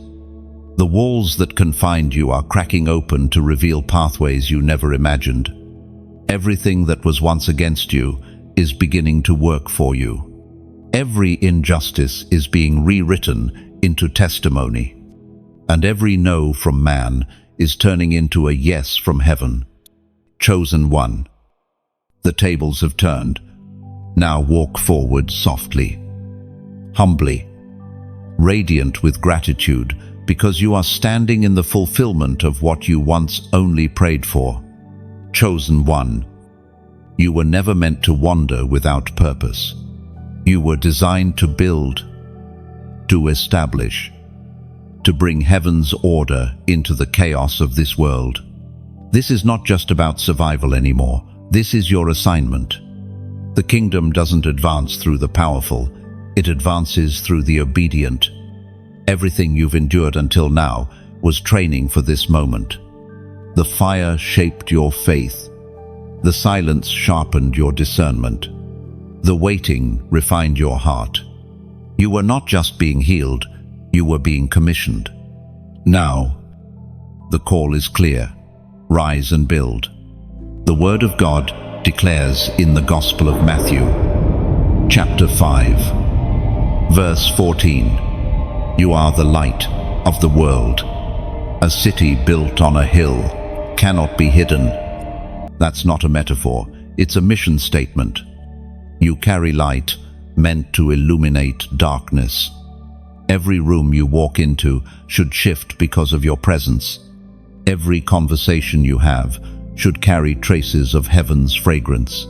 The walls that confined you are cracking open to reveal pathways you never imagined. Everything that was once against you is beginning to work for you. Every injustice is being rewritten into testimony, and every no from man is turning into a yes from heaven. Chosen one, the tables have turned. Now walk forward softly, humbly, radiant with gratitude, because you are standing in the fulfillment of what you once only prayed for. Chosen one, you were never meant to wander without purpose. You were designed to build, to establish, to bring heaven's order into the chaos of this world. This is not just about survival anymore. This is your assignment. The kingdom doesn't advance through the powerful, it advances through the obedient. Everything you've endured until now was training for this moment. The fire shaped your faith. The silence sharpened your discernment. The waiting refined your heart. You were not just being healed, you were being commissioned. Now, the call is clear. Rise and build. The Word of God declares in the Gospel of Matthew, chapter 5, verse 14, "You are the light of the world. A city built on a hill cannot be hidden." That's not a metaphor, it's a mission statement. You carry light meant to illuminate darkness. Every room you walk into should shift because of your presence. Every conversation you have should carry traces of heaven's fragrance.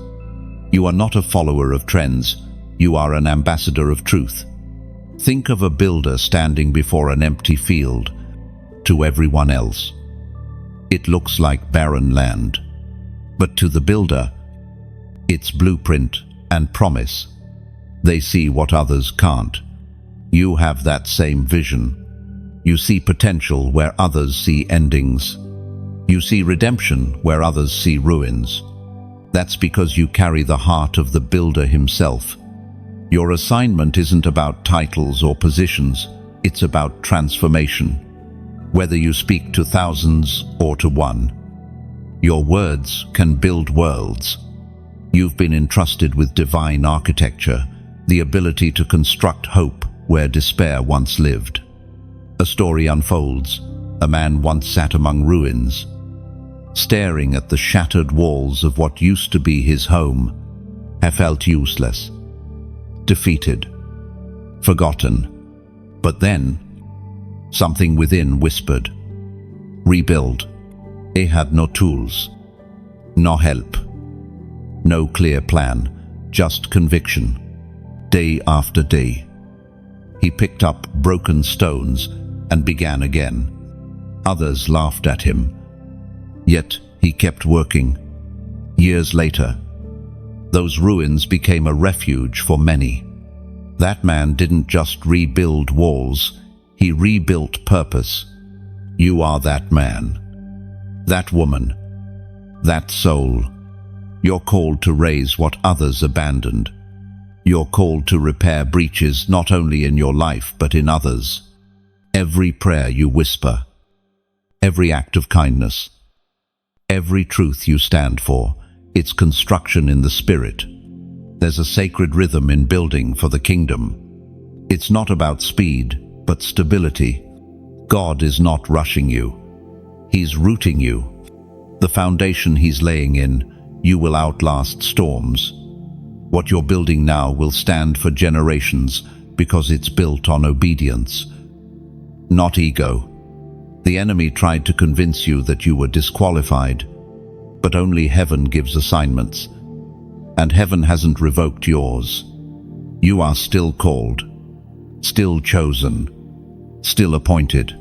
You are not a follower of trends, you are an ambassador of truth. Think of a builder standing before an empty field. To everyone else, it looks like barren land. But to the builder, it's blueprint and promise. They see what others can't. You have that same vision. You see potential where others see endings. You see redemption where others see ruins. That's because you carry the heart of the builder himself. Your assignment isn't about titles or positions, it's about transformation. Whether you speak to thousands or to one, your words can build worlds. You've been entrusted with divine architecture, the ability to construct hope where despair once lived. A story unfolds. A man once sat among ruins, staring at the shattered walls of what used to be his home. He felt useless, defeated, forgotten. But then, something within whispered, "Rebuild." He had no tools, no help, no clear plan, just conviction. Day after day, he picked up broken stones and began again. Others laughed at him, yet he kept working. Years later, those ruins became a refuge for many. That man didn't just rebuild walls, he rebuilt purpose. You are that man, that woman, that soul. You're called to raise what others abandoned. You're called to repair breaches not only in your life but in others. Every prayer you whisper, every act of kindness, every truth you stand for, it's construction in the spirit. There's a sacred rhythm in building for the kingdom. It's not about speed, but stability. God is not rushing you. He's rooting you. The foundation He's laying in, you will outlast storms. What you're building now will stand for generations because it's built on obedience, not ego. The enemy tried to convince you that you were disqualified, but only heaven gives assignments, and heaven hasn't revoked yours. You are still called, still chosen, still appointed,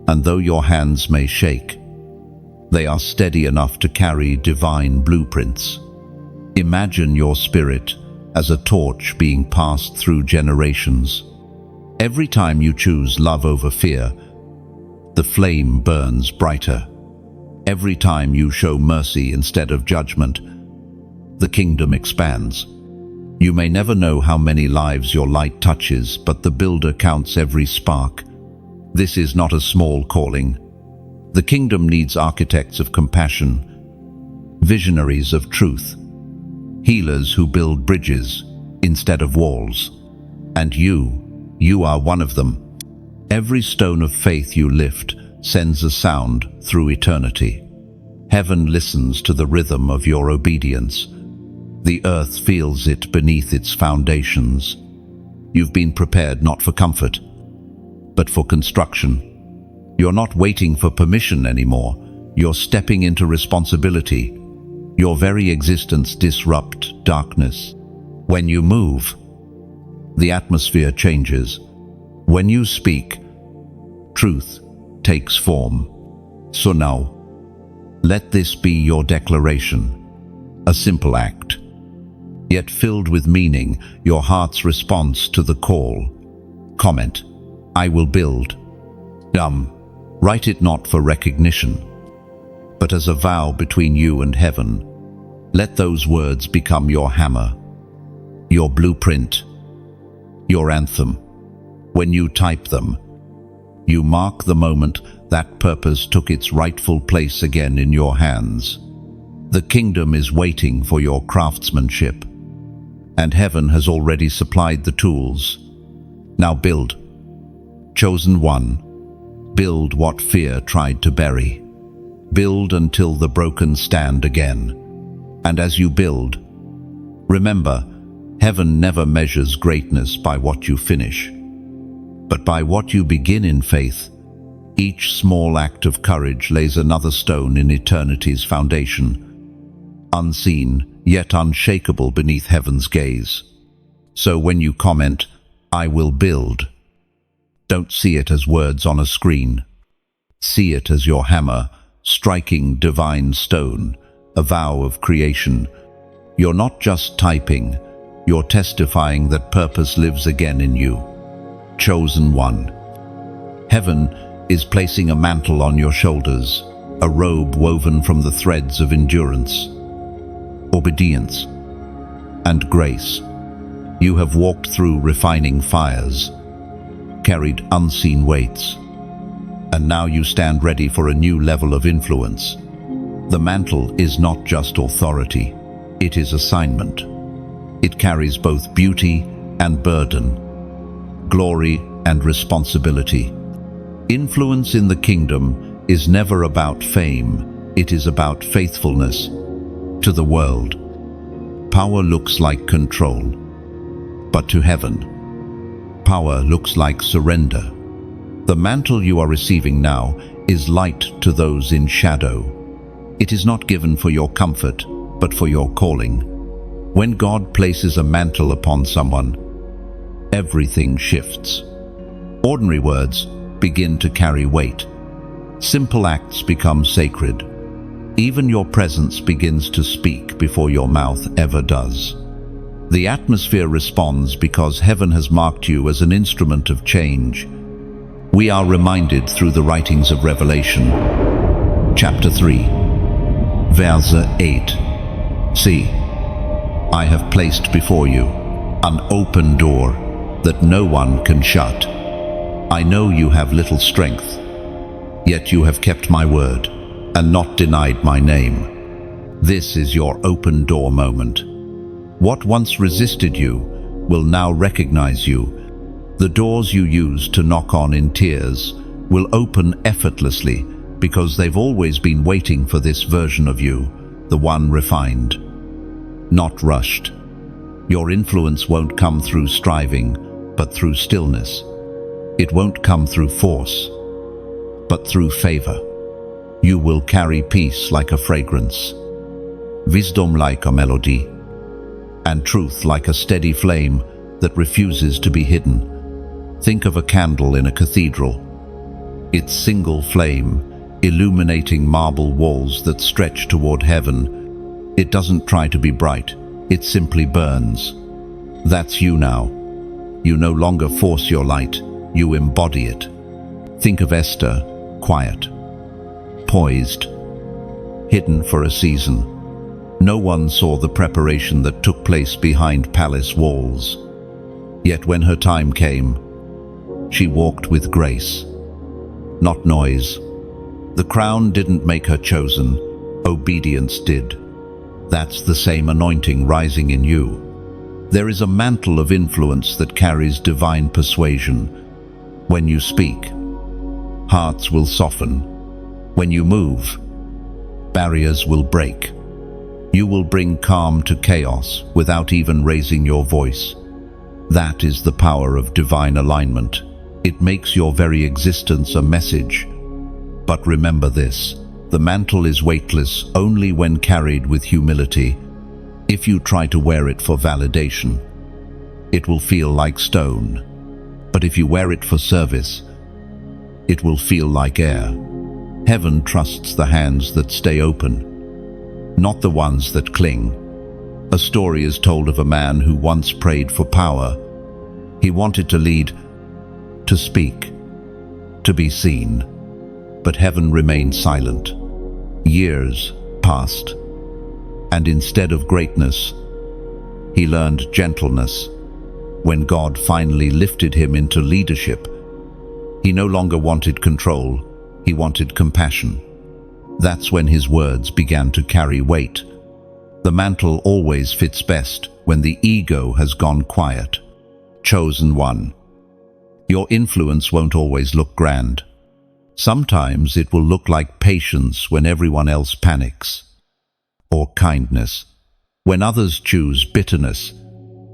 and though your hands may shake, they are steady enough to carry divine blueprints. Imagine your spirit as a torch being passed through generations. Every time you choose love over fear, the flame burns brighter. Every time you show mercy instead of judgment, the kingdom expands. You may never know how many lives your light touches, but the builder counts every spark. This is not a small calling. The kingdom needs architects of compassion, visionaries of truth, healers who build bridges instead of walls. And you are one of them. Every stone of faith you lift sends a sound through eternity. Heaven listens to the rhythm of your obedience. The earth feels it beneath its foundations. You've been prepared not for comfort, but for construction. You're not waiting for permission anymore. You're stepping into responsibility. Your very existence disrupts darkness. When you move, the atmosphere changes. When you speak, truth takes form. So now, let this be your declaration, a simple act, yet filled with meaning, your heart's response to the call. Comment, I will build. Write it not for recognition, but as a vow between you and heaven. Let those words become your hammer, your blueprint, your anthem. When you type them, you mark the moment that purpose took its rightful place again in your hands. The kingdom is waiting for your craftsmanship, and heaven has already supplied the tools. Now build. Chosen one, build what fear tried to bury. Build until the broken stand again. And as you build, remember, heaven never measures greatness by what you finish, but by what you begin in faith. Each small act of courage lays another stone in eternity's foundation, unseen yet unshakable beneath heaven's gaze. So when you comment, I will build, don't see it as words on a screen. See it as your hammer, striking divine stone, a vow of creation. You're not just typing, you're testifying that purpose lives again in you. Chosen one. Heaven is placing a mantle on your shoulders, a robe woven from the threads of endurance, obedience, and grace. You have walked through refining fires, carried unseen weights, and now you stand ready for a new level of influence. The mantle is not just authority, it is assignment. It carries both beauty and burden, glory and responsibility. Influence in the kingdom is never about fame, it is about faithfulness to the world. Power looks like control, but to heaven, power looks like surrender. The mantle you are receiving now is light to those in shadow. It is not given for your comfort, but for your calling. When God places a mantle upon someone, everything shifts. Ordinary words begin to carry weight. Simple acts become sacred. Even your presence begins to speak before your mouth ever does. The atmosphere responds because heaven has marked you as an instrument of change. We are reminded through the writings of Revelation, chapter 3. Verse 8. See, I have placed before you an open door that no one can shut. I know you have little strength, yet you have kept my word and not denied my name. This is your open door moment. What once resisted you will now recognize you. The doors you used to knock on in tears will open effortlessly because they've always been waiting for this version of you, the one refined, not rushed. Your influence won't come through striving, but through stillness. It won't come through force, but through favor. You will carry peace like a fragrance, wisdom like a melody, and truth like a steady flame that refuses to be hidden. Think of a candle in a cathedral. Its single flame illuminating marble walls that stretch toward heaven. It doesn't try to be bright, it simply burns. That's you now. You no longer force your light, you embody it. Think of Esther, quiet, poised, hidden for a season. No one saw the preparation that took place behind palace walls. Yet when her time came, she walked with grace, not noise. The crown didn't make her chosen, obedience did. That's the same anointing rising in you. There is a mantle of influence that carries divine persuasion. When you speak, hearts will soften. When you move, barriers will break. You will bring calm to chaos without even raising your voice. That is the power of divine alignment. It makes your very existence a message. But remember this, the mantle is weightless only when carried with humility. If you try to wear it for validation, it will feel like stone. But if you wear it for service, it will feel like air. Heaven trusts the hands that stay open, not the ones that cling. A story is told of a man who once prayed for power. He wanted to lead, to speak, to be seen. But heaven remained silent. Years passed, and instead of greatness, he learned gentleness. When God finally lifted him into leadership, he no longer wanted control, he wanted compassion. That's when his words began to carry weight. The mantle always fits best when the ego has gone quiet. Chosen one. Your influence won't always look grand. Sometimes it will look like patience when everyone else panics, or kindness when others choose bitterness.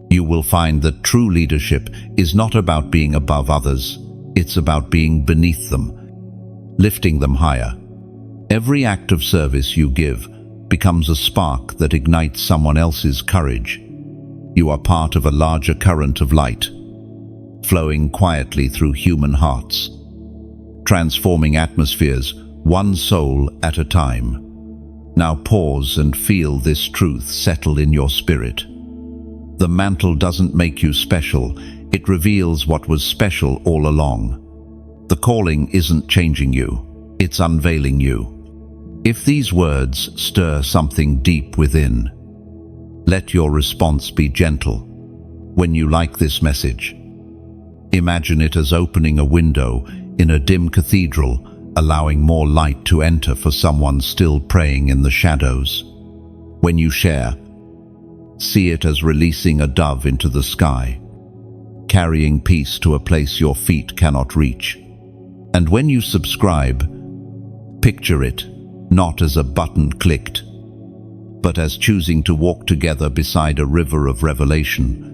You will find that true leadership is not about being above others, it's about being beneath them, lifting them higher. Every act of service you give becomes a spark that ignites someone else's courage. You are part of a larger current of light, flowing quietly through human hearts, transforming atmospheres, one soul at a time. Now pause and feel this truth settle in your spirit. The mantle doesn't make you special, it reveals what was special all along. The calling isn't changing you, it's unveiling you. If these words stir something deep within, let your response be gentle. When you like this message, imagine it as opening a window in a dim cathedral, allowing more light to enter for someone still praying in the shadows. When you share, see it as releasing a dove into the sky, carrying peace to a place your feet cannot reach. And when you subscribe, picture it not as a button clicked, but as choosing to walk together beside a river of revelation,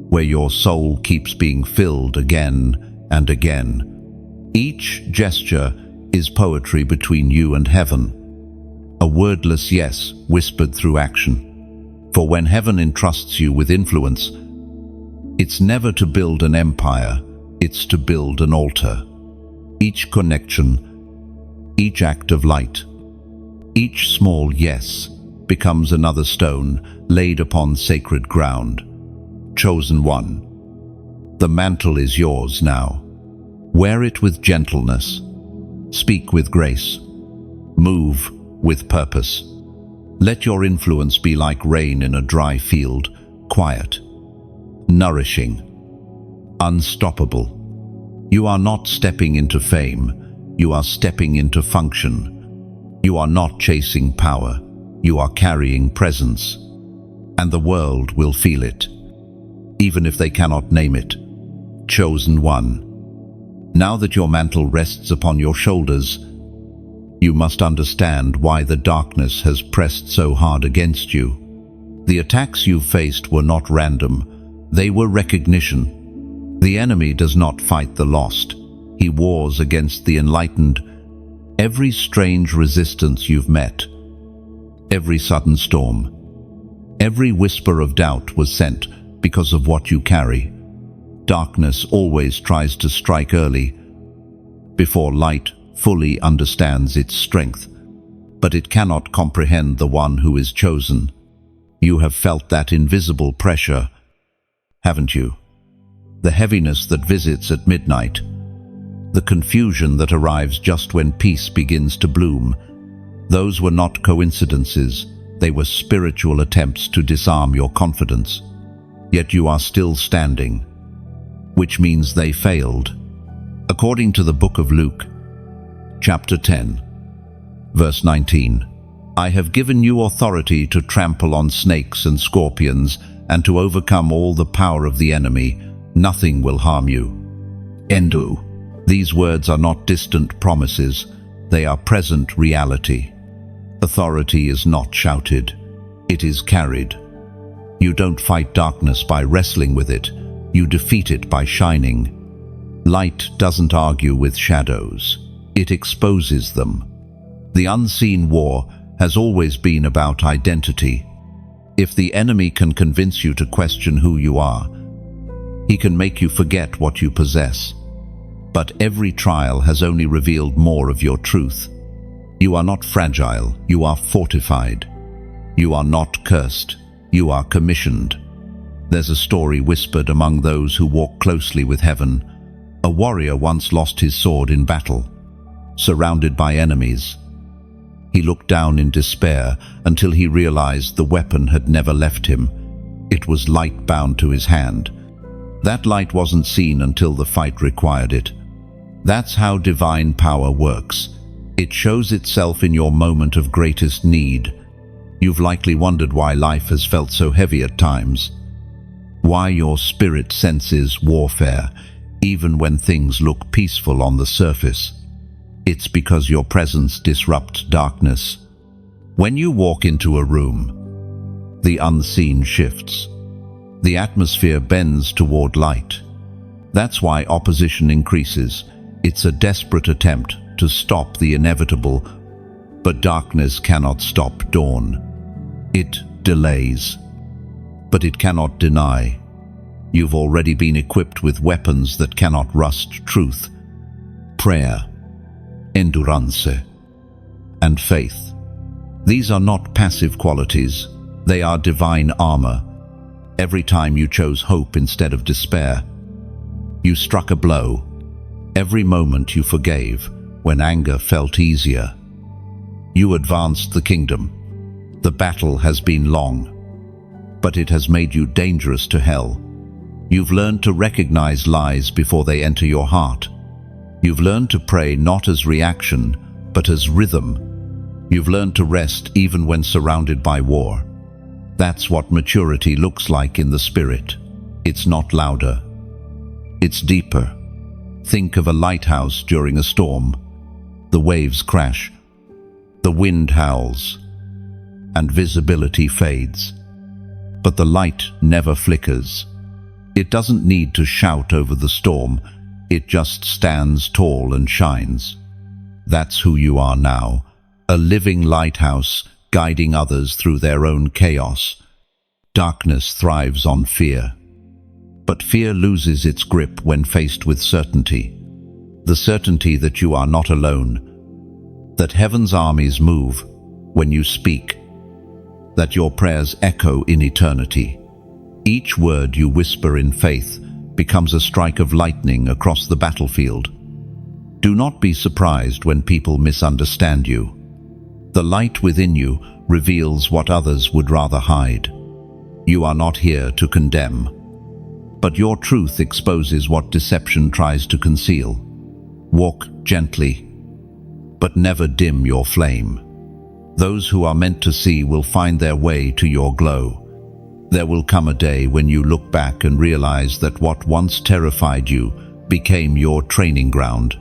where your soul keeps being filled again and again. Each gesture is poetry between you and heaven, a wordless yes whispered through action. For when heaven entrusts you with influence, it's never to build an empire, it's to build an altar. Each connection, each act of light, each small yes becomes another stone laid upon sacred ground. Chosen one. The mantle is yours now. Wear it with gentleness. Speak with grace. Move with purpose. Let your influence be like rain in a dry field, quiet, nourishing, unstoppable. You are not stepping into fame, you are stepping into function. You are not chasing power, you are carrying presence. And the world will feel it, even if they cannot name it. Chosen one. Now that your mantle rests upon your shoulders, you must understand why the darkness has pressed so hard against you. The attacks you faced were not random, they were recognition. The enemy does not fight the lost, he wars against the enlightened. Every strange resistance you've met, every sudden storm, every whisper of doubt was sent because of what you carry. Darkness always tries to strike early, before light fully understands its strength, but it cannot comprehend the one who is chosen. You have felt that invisible pressure, haven't you? the heaviness that visits at midnight, the confusion that arrives just when peace begins to bloom. Those were not coincidences, they were spiritual attempts to disarm your confidence. Yet you are still standing, which means they failed. According to the book of Luke, chapter 10, verse 19, I have given you authority to trample on snakes and scorpions and to overcome all the power of the enemy. Nothing will harm you. Endu. These words are not distant promises, they are present reality. Authority is not shouted, it is carried. You don't fight darkness by wrestling with it, you defeat it by shining. Light doesn't argue with shadows, it exposes them. The unseen war has always been about identity. If the enemy can convince you to question who you are, he can make you forget what you possess. But every trial has only revealed more of your truth. You are not fragile, you are fortified. You are not cursed, you are commissioned. There's a story whispered among those who walk closely with heaven. A warrior once lost his sword in battle, surrounded by enemies. He looked down in despair until he realized the weapon had never left him. It was light bound to his hand. That light wasn't seen until the fight required it. That's how divine power works. It shows itself in your moment of greatest need. You've likely wondered why life has felt so heavy at times. Why your spirit senses warfare, even when things look peaceful on the surface. It's because your presence disrupts darkness. When you walk into a room, the unseen shifts. The atmosphere bends toward light. That's why opposition increases. It's a desperate attempt to stop the inevitable, but darkness cannot stop dawn. It delays, but it cannot deny. You've already been equipped with weapons that cannot rust truth. Prayer, endurance, and faith. These are not passive qualities, they are divine armor. Every time you chose hope instead of despair, you struck a blow. Every moment you forgave when anger felt easier, you advanced the kingdom. The battle has been long, but it has made you dangerous to hell. You've learned to recognize lies before they enter your heart. You've learned to pray not as reaction, but as rhythm. You've learned to rest even when surrounded by war. That's what maturity looks like in the spirit. It's not louder. It's deeper. Think of a lighthouse during a storm. The waves crash. The wind howls. And visibility fades. But the light never flickers. It doesn't need to shout over the storm. It just stands tall and shines. That's who you are now. A living lighthouse guiding others through their own chaos. Darkness thrives on fear. But fear loses its grip when faced with certainty. The certainty that you are not alone. That heaven's armies move when you speak. That your prayers echo in eternity. Each word you whisper in faith becomes a strike of lightning across the battlefield. Do not be surprised when people misunderstand you. The light within you reveals what others would rather hide. You are not here to condemn, but your truth exposes what deception tries to conceal. Walk gently, but never dim your flame. Those who are meant to see will find their way to your glow. There will come a day when you look back and realize that what once terrified you became your training ground.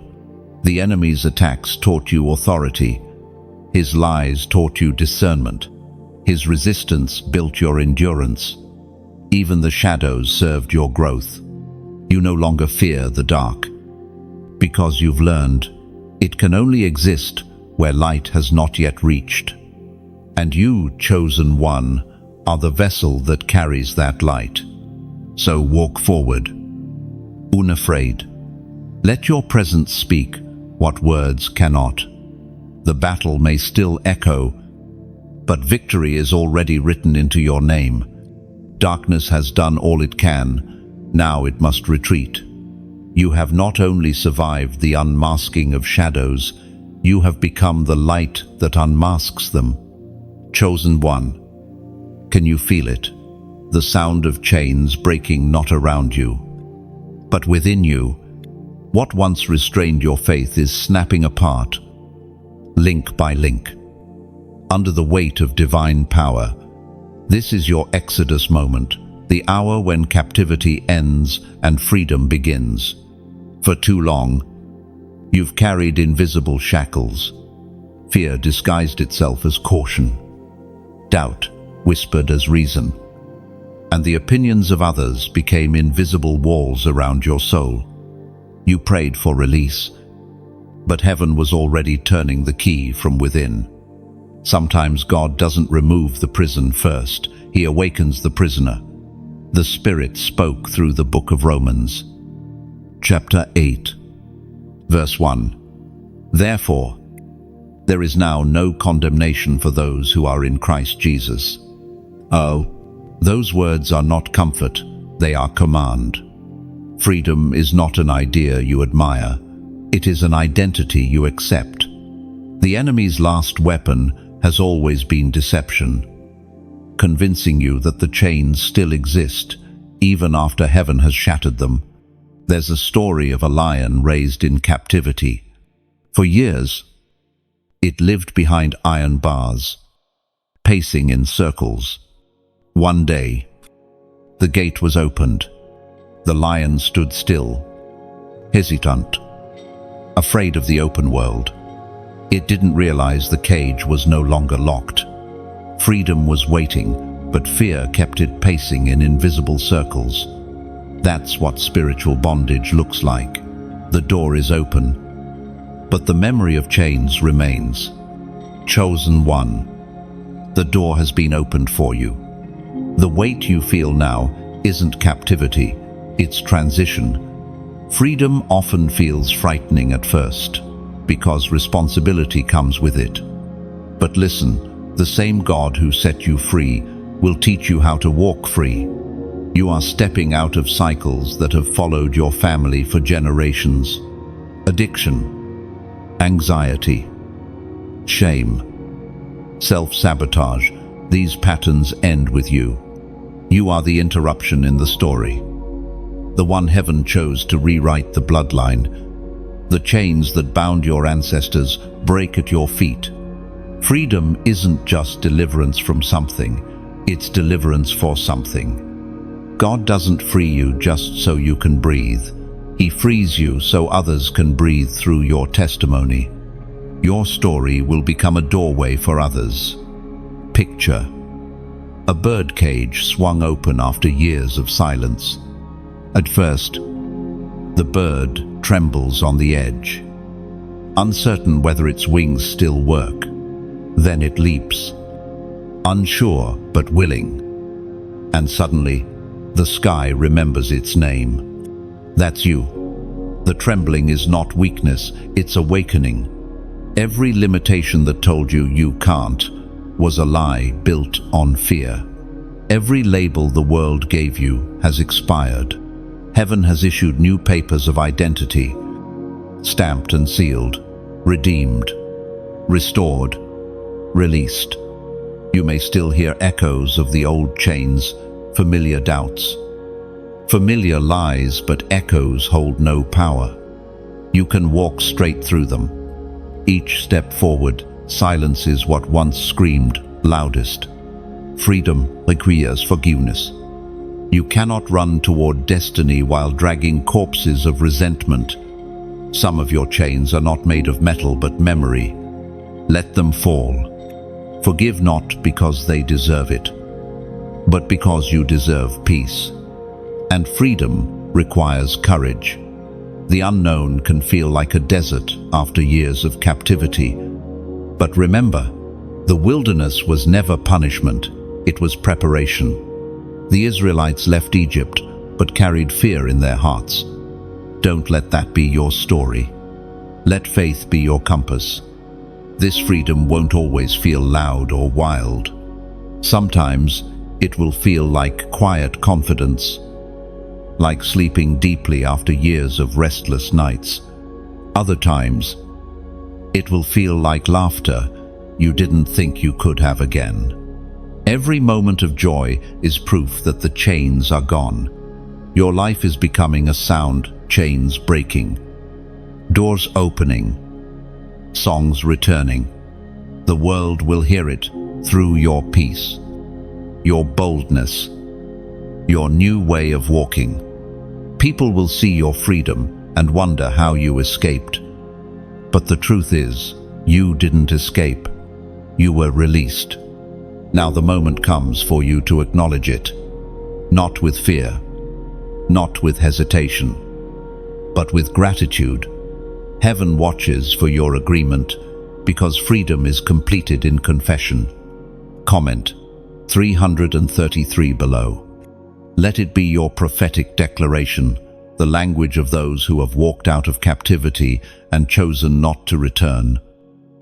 The enemy's attacks taught you authority. His lies taught you discernment. His resistance built your endurance. Even the shadows served your growth. You no longer fear the dark, because you've learned it can only exist where light has not yet reached. And you, chosen one, are the vessel that carries that light. So walk forward, unafraid. Let your presence speak what words cannot. The battle may still echo, but victory is already written into your name. Darkness has done all it can, Now it must retreat. You have not only survived the unmasking of shadows, you have become the light that unmasks them. Chosen one. Can you feel it? The sound of chains breaking not around you, but within you. What once restrained your faith is snapping apart, link by link, under the weight of divine power. This is your Exodus moment, the hour when captivity ends and freedom begins. For too long, you've carried invisible shackles. Fear disguised itself as caution. Doubt whispered as reason. And the opinions of others became invisible walls around your soul. You prayed for release, but heaven was already turning the key from within. Sometimes God doesn't remove the prison first. He awakens the prisoner. The Spirit spoke through the book of Romans. Chapter 8, verse 1. Therefore, there is now no condemnation for those who are in Christ Jesus. Oh, those words are not comfort, they are command. Freedom is not an idea you admire, it is an identity you accept. The enemy's last weapon has always been deception, convincing you that the chains still exist, even after heaven has shattered them. There's a story of a lion raised in captivity. For years, it lived behind iron bars, pacing in circles. One day, the gate was opened. The lion stood still, hesitant, afraid of the open world. It didn't realize the cage was no longer locked. Freedom was waiting, but fear kept it pacing in invisible circles. That's what spiritual bondage looks like. The door is open, but the memory of chains remains. Chosen one. The door has been opened for you. The weight you feel now isn't captivity, it's transition. Freedom often feels frightening at first, because responsibility comes with it. But listen, the same God who set you free will teach you how to walk free. You are stepping out of cycles that have followed your family for generations. Addiction, anxiety, shame, self-sabotage, these patterns end with you. You are the interruption in the story. The one heaven chose to rewrite the bloodline. The chains that bound your ancestors break at your feet. Freedom isn't just deliverance from something, it's deliverance for something. God doesn't free you just so you can breathe. He frees you so others can breathe through your testimony. Your story will become a doorway for others. Picture a birdcage swung open after years of silence. At first, the bird trembles on the edge, uncertain whether its wings still work. Then it leaps, unsure but willing. And suddenly, the sky remembers its name. That's you. The trembling is not weakness, it's awakening. Every limitation that told you you can't was a lie built on fear. Every label the world gave you has expired. Heaven has issued new papers of identity, stamped and sealed, redeemed, restored, released. You may still hear echoes of the old chains, familiar doubts, familiar lies, but echoes hold no power. You can walk straight through them. Each step forward silences what once screamed loudest. Freedom requires forgiveness. You cannot run toward destiny while dragging corpses of resentment. Some of your chains are not made of metal but memory. Let them fall. Forgive not because they deserve it, but because you deserve peace. And freedom requires courage. The unknown can feel like a desert after years of captivity. But remember, the wilderness was never punishment, it was preparation. The Israelites left Egypt, but carried fear in their hearts. Don't let that be your story. Let faith be your compass. This freedom won't always feel loud or wild. Sometimes it will feel like quiet confidence, like sleeping deeply after years of restless nights. Other times, it will feel like laughter you didn't think you could have again. Every moment of joy is proof that the chains are gone. Your life is becoming a sound, chains breaking, doors opening, songs returning. The world will hear it through your peace, your boldness, your new way of walking. People will see your freedom and wonder how you escaped. But the truth is, you didn't escape. You were released. Now the moment comes for you to acknowledge it, not with fear, not with hesitation, but with gratitude. Heaven watches for your agreement because freedom is completed in confession. Comment 333 below. Let it be your prophetic declaration, the language of those who have walked out of captivity and chosen not to return.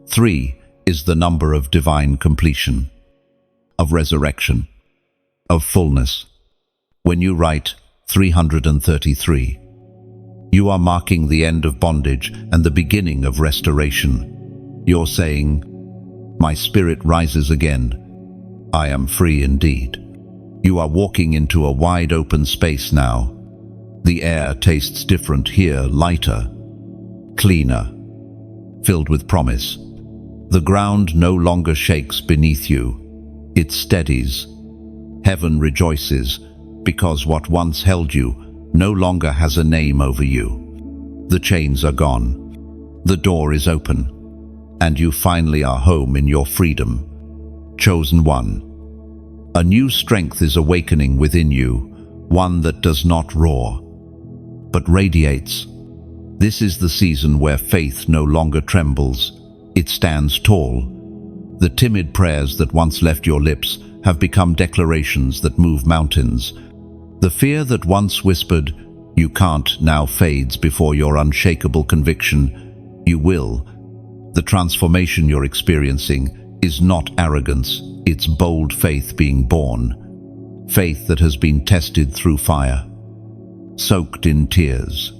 3 is the number of divine completion, of resurrection, of fullness. When you write 333, you are marking the end of bondage and the beginning of restoration. You're saying, "My spirit rises again. I am free indeed." You are walking into a wide open space now. The air tastes different here, lighter, cleaner, filled with promise. The ground no longer shakes beneath you. It steadies. Heaven rejoices because what once held you no longer has a name over you. The chains are gone. The door is open. And you finally are home in your freedom. Chosen one. A new strength is awakening within you, one that does not roar, but radiates. This is the season where faith no longer trembles. It stands tall. The timid prayers that once left your lips have become declarations that move mountains. The fear that once whispered, "You can't," now fades before your unshakable conviction, "You will." The transformation you're experiencing is not arrogance, it's bold faith being born. Faith that has been tested through fire, soaked in tears,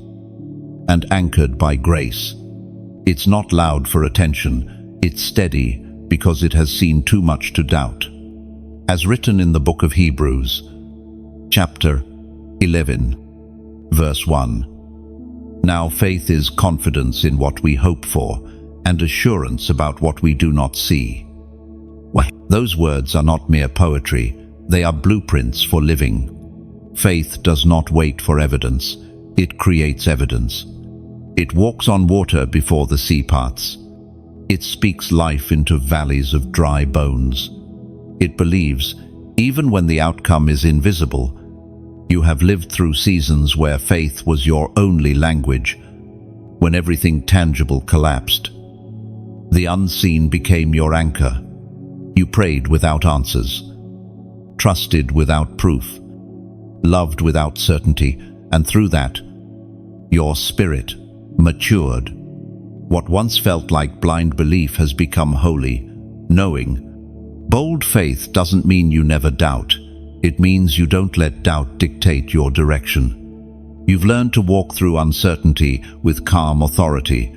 and anchored by grace. It's not loud for attention, it's steady because it has seen too much to doubt. As written in the book of Hebrews, chapter 11, verse 1. Now faith is confidence in what we hope for, and assurance about what we do not see. Well, those words are not mere poetry, they are blueprints for living. Faith does not wait for evidence, it creates evidence. It walks on water before the sea parts. It speaks life into valleys of dry bones. It believes, even when the outcome is invisible. You have lived through seasons where faith was your only language, when everything tangible collapsed. The unseen became your anchor. You prayed without answers, trusted without proof, loved without certainty, and through that, your spirit matured. What once felt like blind belief has become holy, knowing. Bold faith doesn't mean you never doubt. It means you don't let doubt dictate your direction. You've learned to walk through uncertainty with calm authority.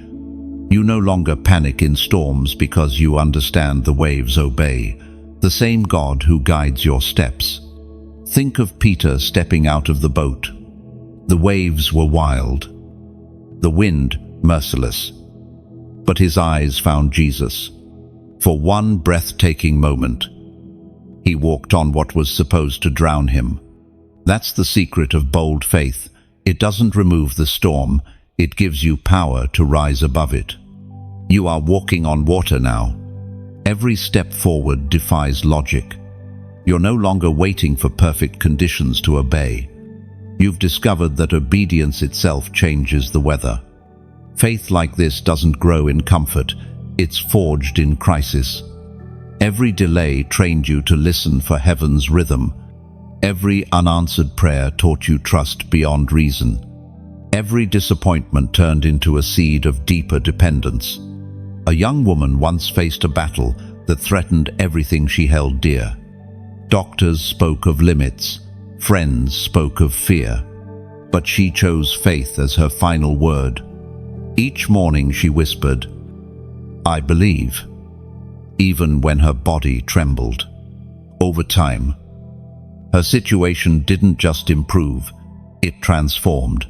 You no longer panic in storms because you understand the waves obey the same God who guides your steps. Think of Peter stepping out of the boat. The waves were wild, the wind merciless, but his eyes found Jesus. For one breathtaking moment, he walked on what was supposed to drown him. That's the secret of bold faith. It doesn't remove the storm, it gives you power to rise above it. You are walking on water now. Every step forward defies logic. You're no longer waiting for perfect conditions to obey. You've discovered that obedience itself changes the weather. Faith like this doesn't grow in comfort, it's forged in crisis. Every delay trained you to listen for heaven's rhythm. Every unanswered prayer taught you trust beyond reason. Every disappointment turned into a seed of deeper dependence. A young woman once faced a battle that threatened everything she held dear. Doctors spoke of limits, friends spoke of fear, but she chose faith as her final word. Each morning she whispered, "I believe," even when her body trembled. Over time, her situation didn't just improve, it transformed.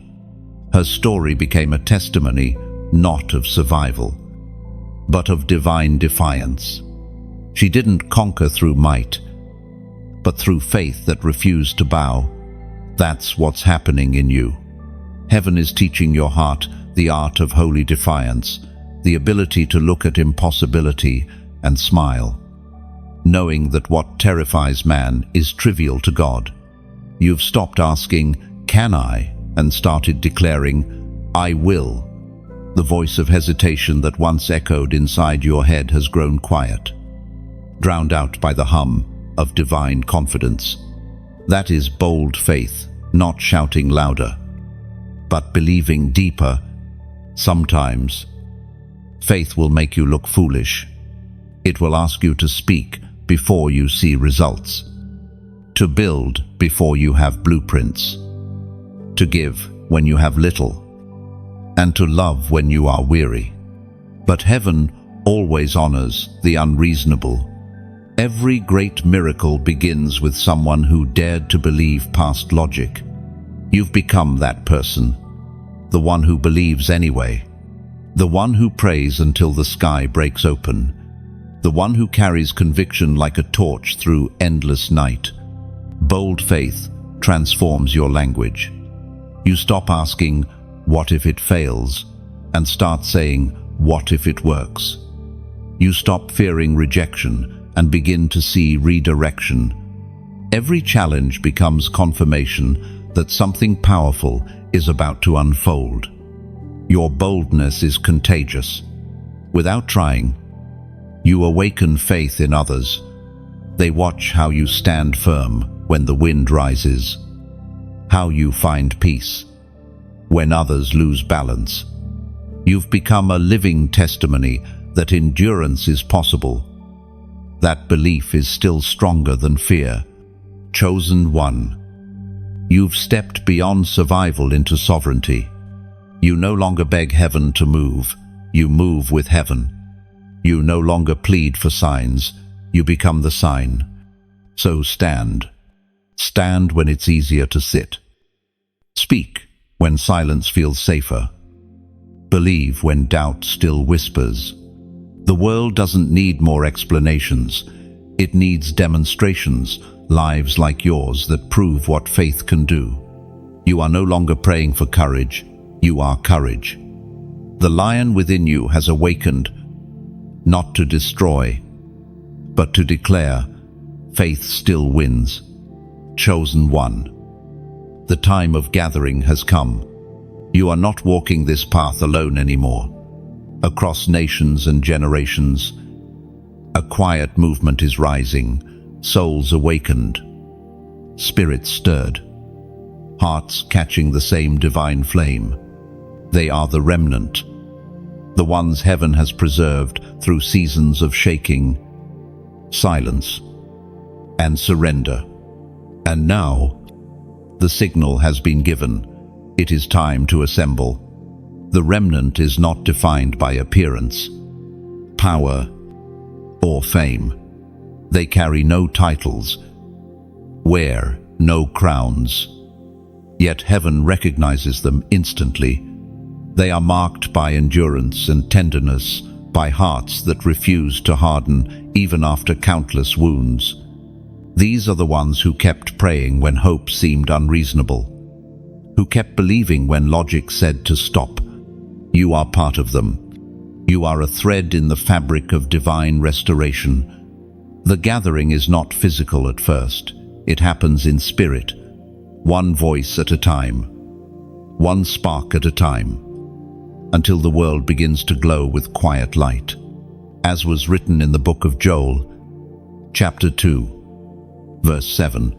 Her story became a testimony not of survival, but of divine defiance. She didn't conquer through might, but through faith that refused to bow. That's what's happening in you. Heaven is teaching your heart the art of holy defiance, the ability to look at impossibility and smile, knowing that what terrifies man is trivial to God. You've stopped asking, "Can I?" and started declaring, "I will." The voice of hesitation that once echoed inside your head has grown quiet, drowned out by the hum of divine confidence. That is bold faith, not shouting louder, but believing deeper. Sometimes, faith will make you look foolish. It will ask you to speak before you see results, to build before you have blueprints, to give when you have little, and to love when you are weary. But heaven always honors the unreasonable. Every great miracle begins with someone who dared to believe past logic. You've become that person, the one who believes anyway, the one who prays until the sky breaks open, the one who carries conviction like a torch through endless night. Bold faith transforms your language. You stop asking, "What if it fails?" and start saying, "What if it works?" You stop fearing rejection and begin to see redirection. Every challenge becomes confirmation that something powerful is about to unfold. Your boldness is contagious. Without trying, you awaken faith in others. They watch how you stand firm when the wind rises, how you find peace when others lose balance. You've become a living testimony that endurance is possible, that belief is still stronger than fear. Chosen one. You've stepped beyond survival into sovereignty. You no longer beg heaven to move, you move with heaven. You no longer plead for signs, you become the sign. So stand. Stand when it's easier to sit. Speak when silence feels safer. Believe when doubt still whispers. The world doesn't need more explanations. It needs demonstrations, lives like yours that prove what faith can do. You are no longer praying for courage, you are courage. The lion within you has awakened, not to destroy, but to declare, faith still wins. Chosen one. The time of gathering has come. You are not walking this path alone anymore. Across nations and generations, a quiet movement is rising, souls awakened, spirits stirred, hearts catching the same divine flame. They are the remnant, the ones heaven has preserved through seasons of shaking, silence, and surrender. And now, the signal has been given. It is time to assemble. The remnant is not defined by appearance, power, or fame. They carry no titles, wear no crowns. Yet heaven recognizes them instantly. They are marked by endurance and tenderness, by hearts that refuse to harden even after countless wounds. These are the ones who kept praying when hope seemed unreasonable, who kept believing when logic said to stop. You are part of them. You are a thread in the fabric of divine restoration. The gathering is not physical at first. It happens in spirit, one voice at a time, one spark at a time, until the world begins to glow with quiet light. As was written in the book of Joel, chapter 2, verse 7.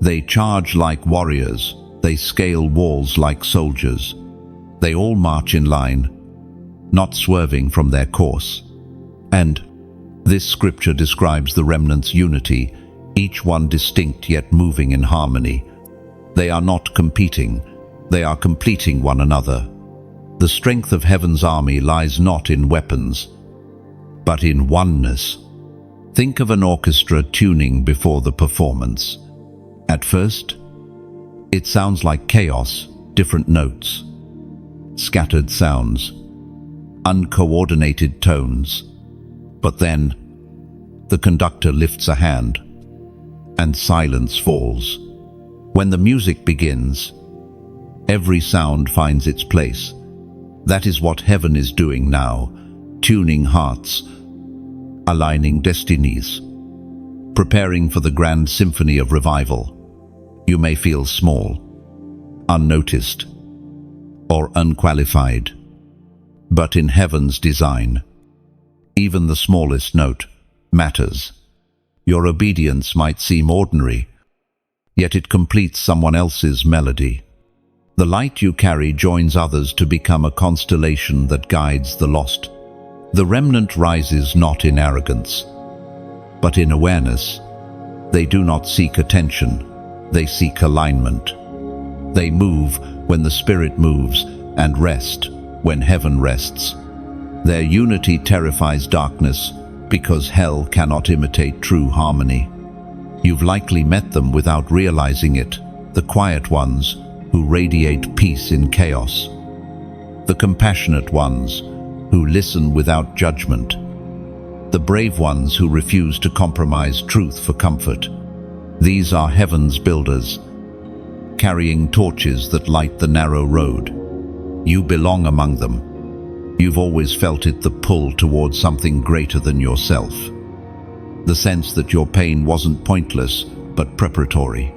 They charge like warriors, they scale walls like soldiers. They all march in line, not swerving from their course. And this scripture describes the remnant's unity, each one distinct yet moving in harmony. They are not competing, They are completing one another. The strength of heaven's army lies not in weapons, but in oneness. Think of an orchestra tuning before the performance. At first, it sounds like chaos, different notes, scattered sounds, uncoordinated tones. But then, the conductor lifts a hand, and silence falls. When the music begins, every sound finds its place. That is what heaven is doing now, tuning hearts, aligning destinies, preparing for the grand symphony of revival. You may feel small, unnoticed, or unqualified, but in heaven's design, even the smallest note matters. Your obedience might seem ordinary, yet it completes someone else's melody. The light you carry joins others to become a constellation that guides the lost. The remnant rises not in arrogance, but in awareness. They do not seek attention, they seek alignment. They move when the Spirit moves and rest when heaven rests. Their unity terrifies darkness because hell cannot imitate true harmony. You've likely met them without realizing it, the quiet ones who radiate peace in chaos, the compassionate ones who listen without judgment, the brave ones who refuse to compromise truth for comfort. These are heaven's builders, carrying torches that light the narrow road. You belong among them. You've always felt it, the pull towards something greater than yourself. The sense that your pain wasn't pointless, but preparatory.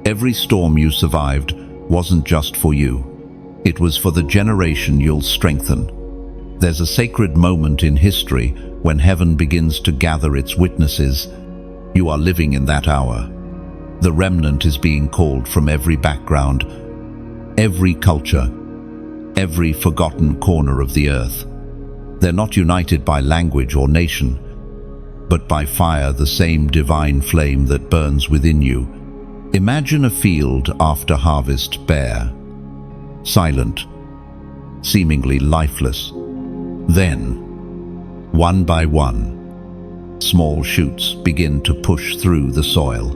Every storm you survived wasn't just for you. It was for the generation you'll strengthen. There's a sacred moment in history when heaven begins to gather its witnesses. You are living in that hour. The remnant is being called from every background, every culture, every forgotten corner of the earth. They're not united by language or nation, but by fire, the same divine flame that burns within you. Imagine a field after harvest bare, silent, seemingly lifeless. Then, one by one, small shoots begin to push through the soil.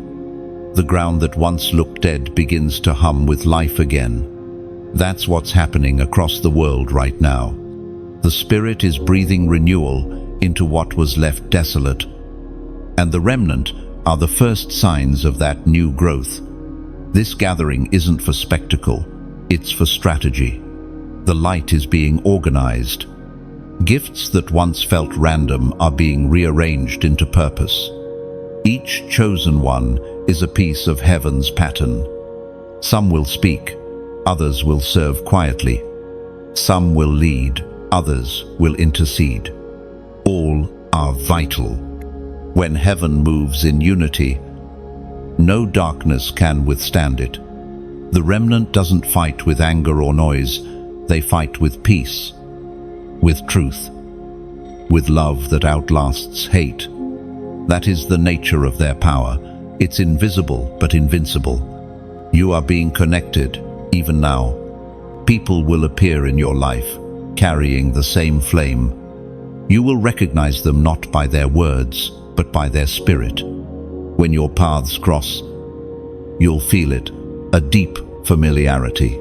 The ground that once looked dead begins to hum with life again. That's what's happening across the world right now. The Spirit is breathing renewal into what was left desolate, and the remnant are the first signs of that new growth. This gathering isn't for spectacle, it's for strategy. The light is being organized. Gifts that once felt random are being rearranged into purpose. Each chosen one is a piece of heaven's pattern. Some will speak, others will serve quietly. Some will lead, others will intercede. All are vital. When heaven moves in unity, no darkness can withstand it. The remnant doesn't fight with anger or noise, they fight with peace, with truth, with love that outlasts hate. That is the nature of their power. It's invisible but invincible. You are being connected, even now. People will appear in your life, carrying the same flame. You will recognize them not by their words, but by their spirit. When your paths cross, you'll feel it, a deep familiarity.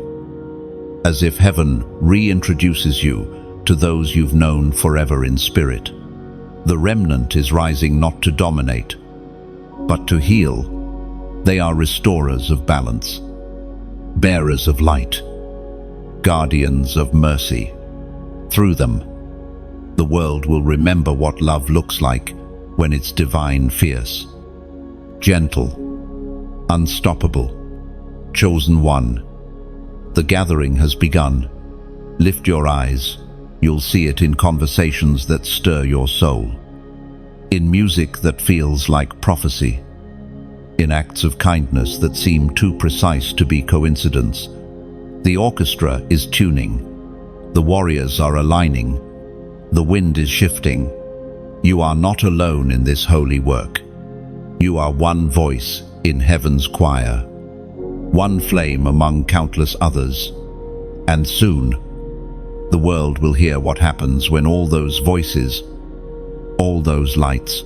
As if heaven reintroduces you to those you've known forever in spirit. The remnant is rising not to dominate, but to heal. They are restorers of balance, bearers of light, guardians of mercy. Through them, the world will remember what love looks like when it's divine, fierce, gentle, unstoppable, chosen one. The gathering has begun. Lift your eyes. You'll see it in conversations that stir your soul, in music that feels like prophecy, in acts of kindness that seem too precise to be coincidence. The orchestra is tuning. The warriors are aligning. The wind is shifting. You are not alone in this holy work. You are one voice in heaven's choir. one flame among countless others. And soon, the world will hear what happens when all those voices, all those lights,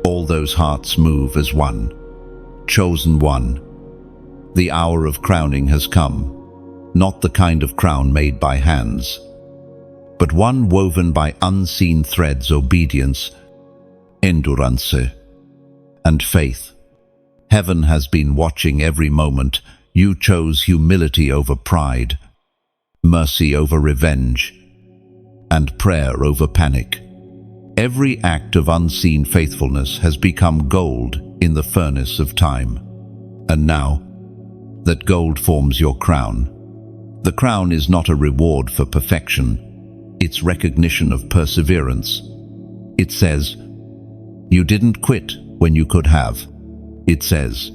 all those hearts move as one. Chosen one. The hour of crowning has come. Not the kind of crown made by hands, but one woven by unseen threads: obedience, endurance, and faith. Heaven has been watching every moment. You chose humility over pride, mercy over revenge, and prayer over panic. Every act of unseen faithfulness has become gold in the furnace of time. And now, that gold forms your crown. The crown is not a reward for perfection. It's recognition of perseverance. It says, you didn't quit when you could have. It says,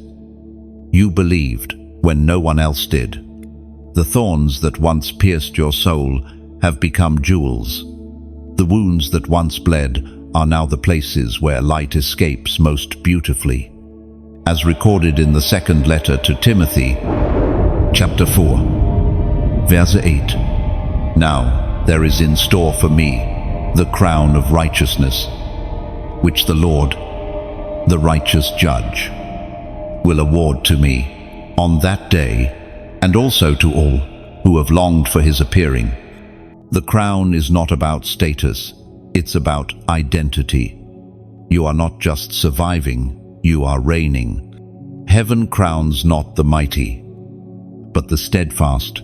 you believed when no one else did. The thorns that once pierced your soul have become jewels. The wounds that once bled are now the places where light escapes most beautifully. As recorded in the second letter to Timothy, chapter 4, verse 8. Now there is in store for me the crown of righteousness, which the Lord, the righteous judge, will award to me on that day, and also to all who have longed for his appearing. The crown is not about status, it's about identity. You are not just surviving, you are reigning. Heaven crowns not the mighty, but the steadfast.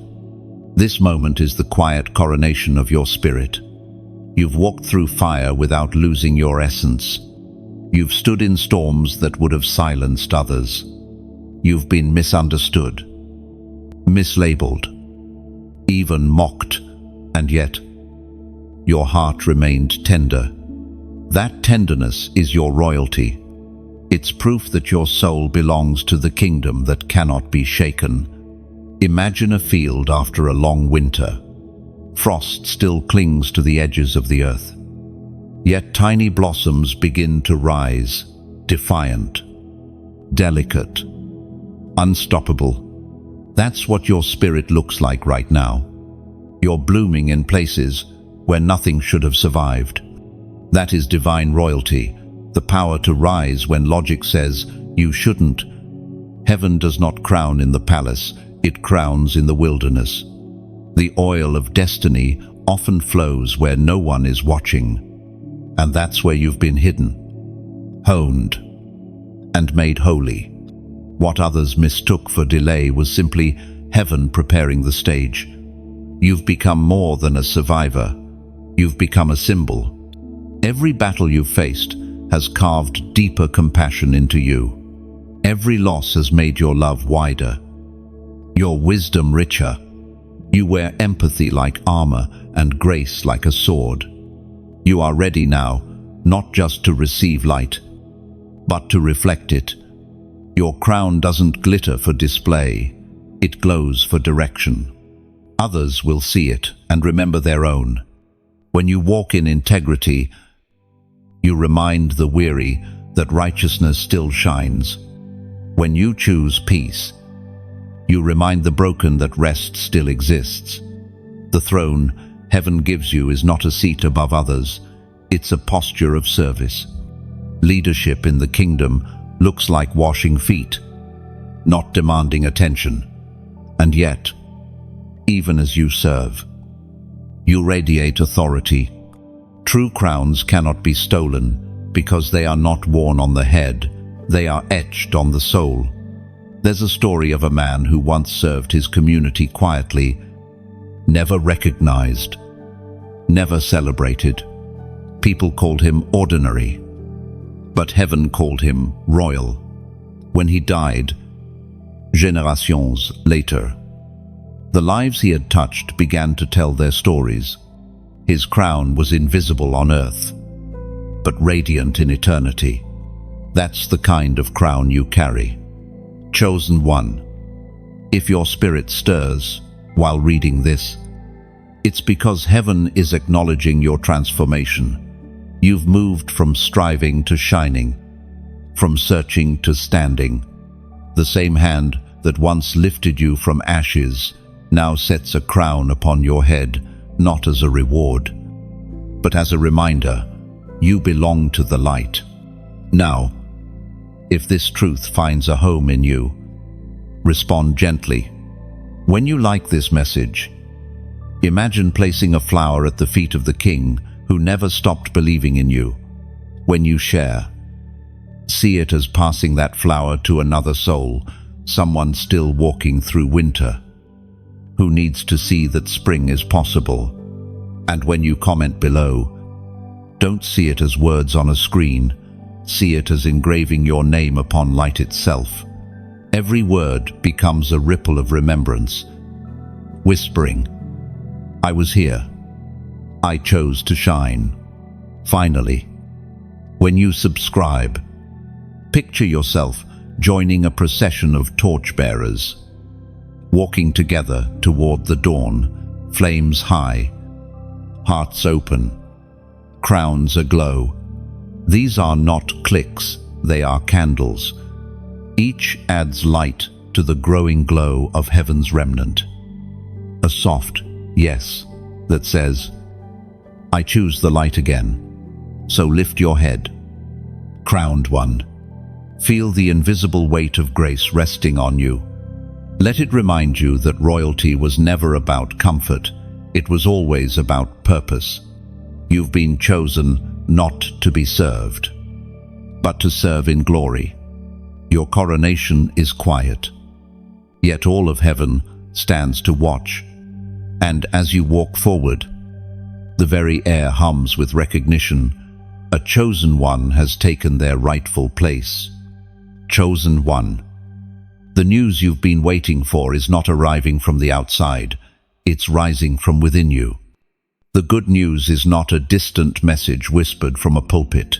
This moment is the quiet coronation of your spirit. You've walked through fire without losing your essence. You've stood in storms that would have silenced others. You've been misunderstood, mislabeled, even mocked, and yet your heart remained tender. That tenderness is your royalty. It's proof that your soul belongs to the kingdom that cannot be shaken. Imagine a field after a long winter. Frost still clings to the edges of the earth. Yet tiny blossoms begin to rise, defiant, delicate, unstoppable. That's what your spirit looks like right now. You're blooming in places where nothing should have survived. That is divine royalty, the power to rise when logic says you shouldn't. Heaven does not crown in the palace, it crowns in the wilderness. The oil of destiny often flows where no one is watching. And that's where you've been hidden, honed, and made holy. What others mistook for delay was simply heaven preparing the stage. You've become more than a survivor. You've become a symbol. Every battle you've faced has carved deeper compassion into you. Every loss has made your love wider, your wisdom richer. You wear empathy like armor and grace like a sword. You are ready now, not just to receive light, but to reflect it. Your crown doesn't glitter for display, it glows for direction. Others will see it and remember their own. When you walk in integrity, you remind the weary that righteousness still shines. When you choose peace, you remind the broken that rest still exists. The throne heaven gives you is not a seat above others, it's a posture of service. Leadership in the kingdom looks like washing feet, not demanding attention. And yet, even as you serve, you radiate authority. True crowns cannot be stolen because they are not worn on the head, they are etched on the soul. There's a story of a man who once served his community quietly, never recognized, never celebrated. People called him ordinary, but heaven called him royal. When he died, generations later, the lives he had touched began to tell their stories. His crown was invisible on earth, but radiant in eternity. That's the kind of crown you carry. Chosen one. If your spirit stirs while reading this, it's because heaven is acknowledging your transformation. You've moved from striving to shining, from searching to standing. The same hand that once lifted you from ashes now sets a crown upon your head, not as a reward, but as a reminder, you belong to the light. Now, if this truth finds a home in you, respond gently. When you like this message, imagine placing a flower at the feet of the King who never stopped believing in you. When you share, see it as passing that flower to another soul, someone still walking through winter, who needs to see that spring is possible. And when you comment below, don't see it as words on a screen, see it as engraving your name upon light itself. Every word becomes a ripple of remembrance, whispering, I was here. I chose to shine. Finally, when you subscribe, picture yourself joining a procession of torchbearers, walking together toward the dawn, flames high, hearts open, crowns aglow. These are not clicks, they are candles. Each adds light to the growing glow of heaven's remnant. A soft yes that says, I choose the light again. So lift your head, crowned one. Feel the invisible weight of grace resting on you. Let it remind you that royalty was never about comfort, it was always about purpose. You've been chosen not to be served, but to serve in glory. Your coronation is quiet, yet all of heaven stands to watch. And as you walk forward, the very air hums with recognition. A chosen one has taken their rightful place. Chosen one. The news you've been waiting for is not arriving from the outside, it's rising from within you. The good news is not a distant message whispered from a pulpit.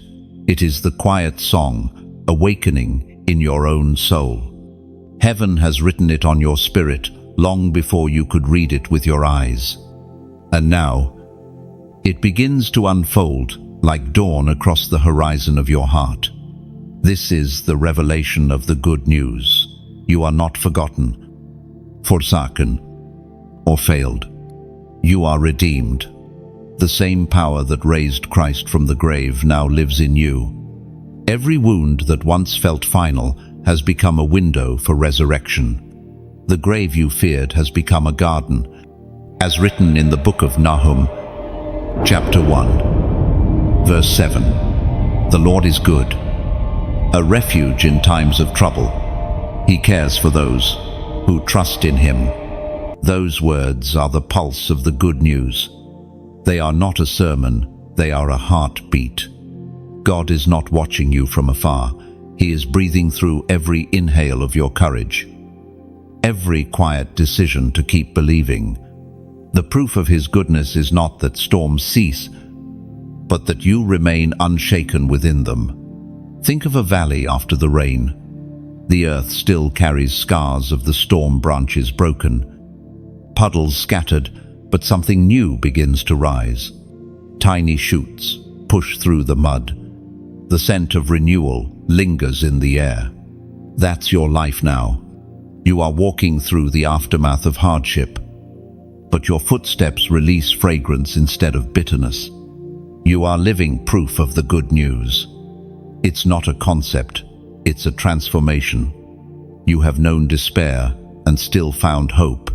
It is the quiet song, awakening in your own soul. Heaven has written it on your spirit long before you could read it with your eyes. And now, it begins to unfold like dawn across the horizon of your heart. This is the revelation of the good news. You are not forgotten, forsaken, or failed. You are redeemed. The same power that raised Christ from the grave now lives in you. Every wound that once felt final has become a window for resurrection. The grave you feared has become a garden, as written in the book of Nahum, chapter 1, verse 7. The Lord is good, a refuge in times of trouble. He cares for those who trust in Him. Those words are the pulse of the good news. They are not a sermon, they are a heartbeat. God is not watching you from afar. He is breathing through every inhale of your courage, every quiet decision to keep believing. The proof of His goodness is not that storms cease, but that you remain unshaken within them. Think of a valley after the rain. The earth still carries scars of the storm branches broken, puddles scattered, but something new begins to rise. Tiny shoots push through the mud. The scent of renewal lingers in the air. That's your life now. You are walking through the aftermath of hardship, but your footsteps release fragrance instead of bitterness. You are living proof of the good news. It's not a concept, it's a transformation. You have known despair and still found hope.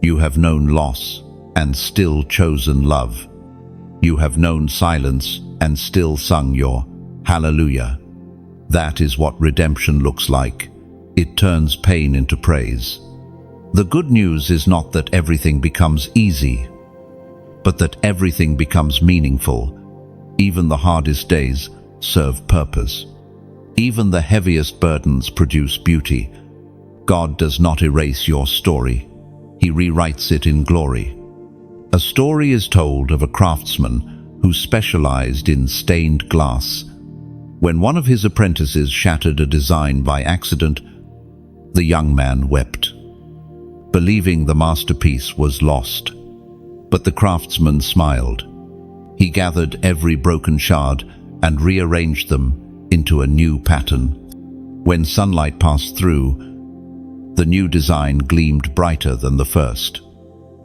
You have known loss and still chosen love. You have known silence and still sung your hallelujah. That is what redemption looks like. It turns pain into praise. The good news is not that everything becomes easy, but that everything becomes meaningful. Even the hardest days serve purpose. Even the heaviest burdens produce beauty. God does not erase your story. He rewrites it in glory. A story is told of a craftsman who specialized in stained glass. When one of his apprentices shattered a design by accident, the young man wept, believing the masterpiece was lost. But the craftsman smiled. He gathered every broken shard and rearranged them into a new pattern. When sunlight passed through, The new design gleamed brighter than the first.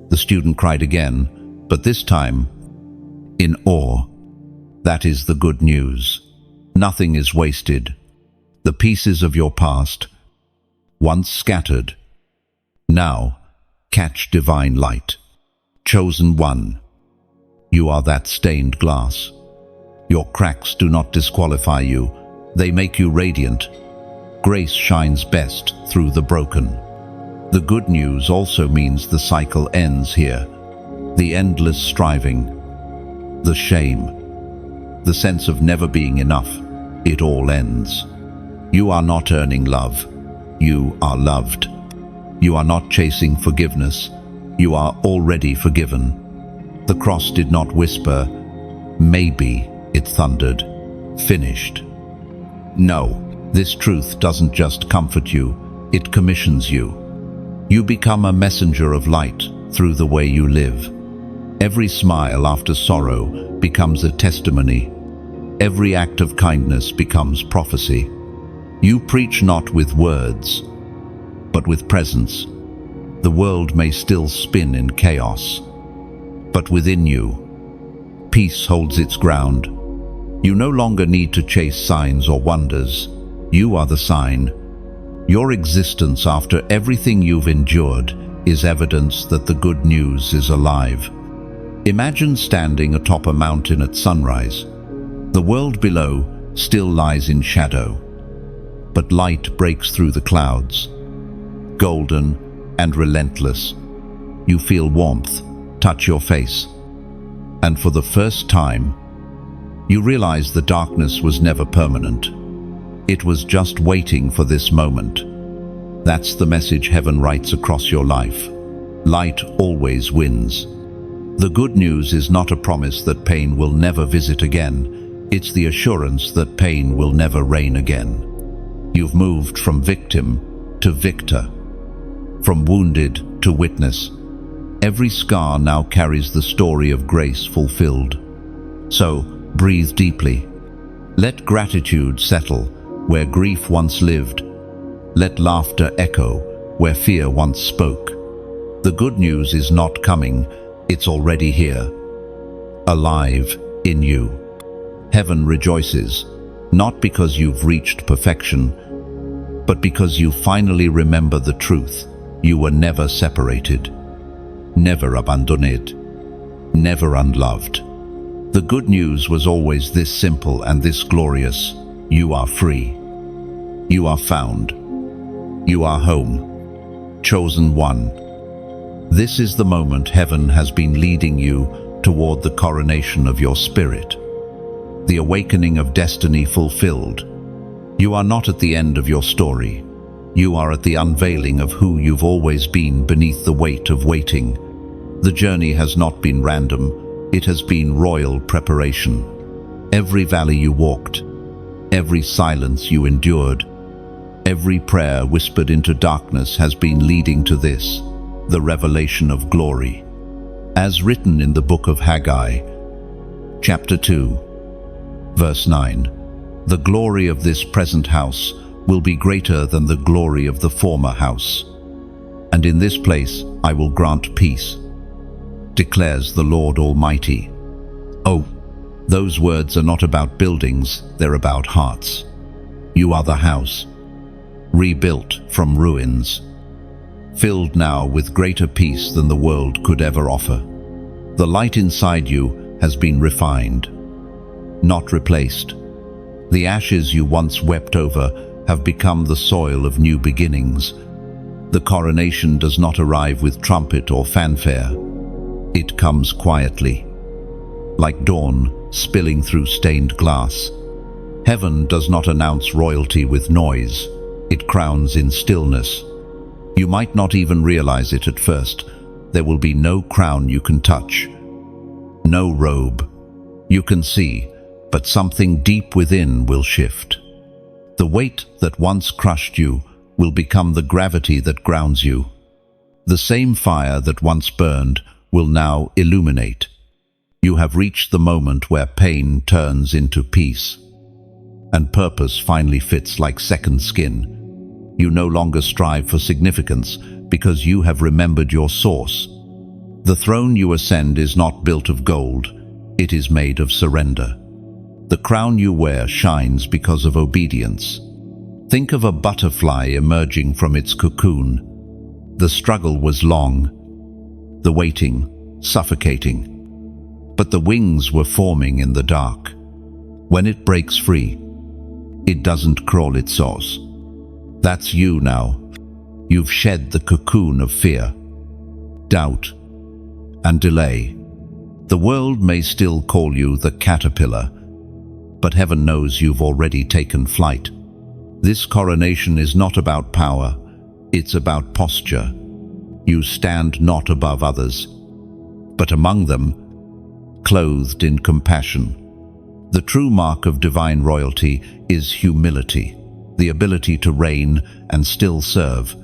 The student cried again, but this time in awe. That is the good news. Nothing is wasted. The pieces of your past, once scattered, now catch divine light. Chosen one, you are that stained glass. Your cracks do not disqualify you. They make you radiant. Grace shines best through the broken. The good news also means the cycle ends here. The endless striving, the shame, the sense of never being enough, it all ends. You are not earning love. You are loved. You are not chasing forgiveness. You are already forgiven. The cross did not whisper, maybe, it thundered, finished. No, this truth doesn't just comfort you, it commissions you. You become a messenger of light through the way you live. Every smile after sorrow becomes a testimony. Every act of kindness becomes prophecy. You preach not with words, but with presence. The world may still spin in chaos, but within you, peace holds its ground. You no longer need to chase signs or wonders. You are the sign. Your existence after everything you've endured is evidence that the good news is alive. Imagine standing atop a mountain at sunrise. The world below still lies in shadow, but light breaks through the clouds. Golden and relentless, you feel warmth touch your face, and for the first time, you realize the darkness was never permanent. It was just waiting for this moment. That's the message heaven writes across your life. Light always wins. The good news is not a promise that pain will never visit again. It's the assurance that pain will never reign again. You've moved from victim to victor, from wounded to witness. Every scar now carries the story of grace fulfilled. So, breathe deeply. Let gratitude settle where grief once lived. Let laughter echo where fear once spoke. The good news is not coming, it's already here, alive in you. Heaven rejoices, not because you've reached perfection, but because you finally remember the truth. You were never separated, never abandoned, never unloved. The good news was always this simple and this glorious. You are free. You are found. You are home. Chosen one. This is the moment heaven has been leading you toward the coronation of your spirit, the awakening of destiny fulfilled. You are not at the end of your story. You are at the unveiling of who you've always been beneath the weight of waiting. The journey has not been random, it has been royal preparation. Every valley you walked, every silence you endured, every prayer whispered into darkness has been leading to this, the revelation of glory. As written in the book of Haggai, chapter 2, verse 9, the glory of this present house will be greater than the glory of the former house. And in this place I will grant peace, declares the Lord Almighty. Oh, those words are not about buildings, they're about hearts. You are the house, rebuilt from ruins, filled now with greater peace than the world could ever offer. The light inside you has been refined, not replaced. The ashes you once wept over have become the soil of new beginnings. The coronation does not arrive with trumpet or fanfare. It comes quietly, like dawn spilling through stained glass. Heaven does not announce royalty with noise. It crowns in stillness. You might not even realize it at first. There will be no crown you can touch, no robe you can see, but something deep within will shift. The weight that once crushed you will become the gravity that grounds you. The same fire that once burned will now illuminate. You have reached the moment where pain turns into peace, and purpose finally fits like second skin. You no longer strive for significance because you have remembered your source. The throne you ascend is not built of gold, it is made of surrender. The crown you wear shines because of obedience. Think of a butterfly emerging from its cocoon. The struggle was long, the waiting suffocating, but the wings were forming in the dark. When it breaks free, it doesn't crawl, it soars. That's you now. You've shed the cocoon of fear, doubt, and delay. The world may still call you the caterpillar, but heaven knows you've already taken flight. This coronation is not about power, it's about posture. You stand not above others, but among them, clothed in compassion. The true mark of divine royalty is humility, the ability to reign and still serve,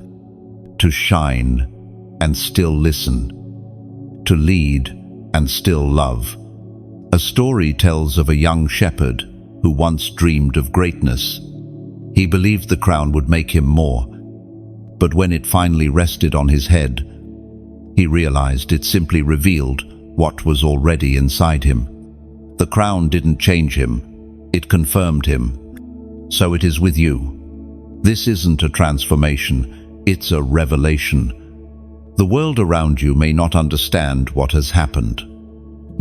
to shine and still listen, to lead and still love. A story tells of a young shepherd who once dreamed of greatness. He believed the crown would make him more, but when it finally rested on his head, he realized it simply revealed what was already inside him. The crown didn't change him, it confirmed him. So it is with you. This isn't a transformation, it's a revelation. The world around you may not understand what has happened.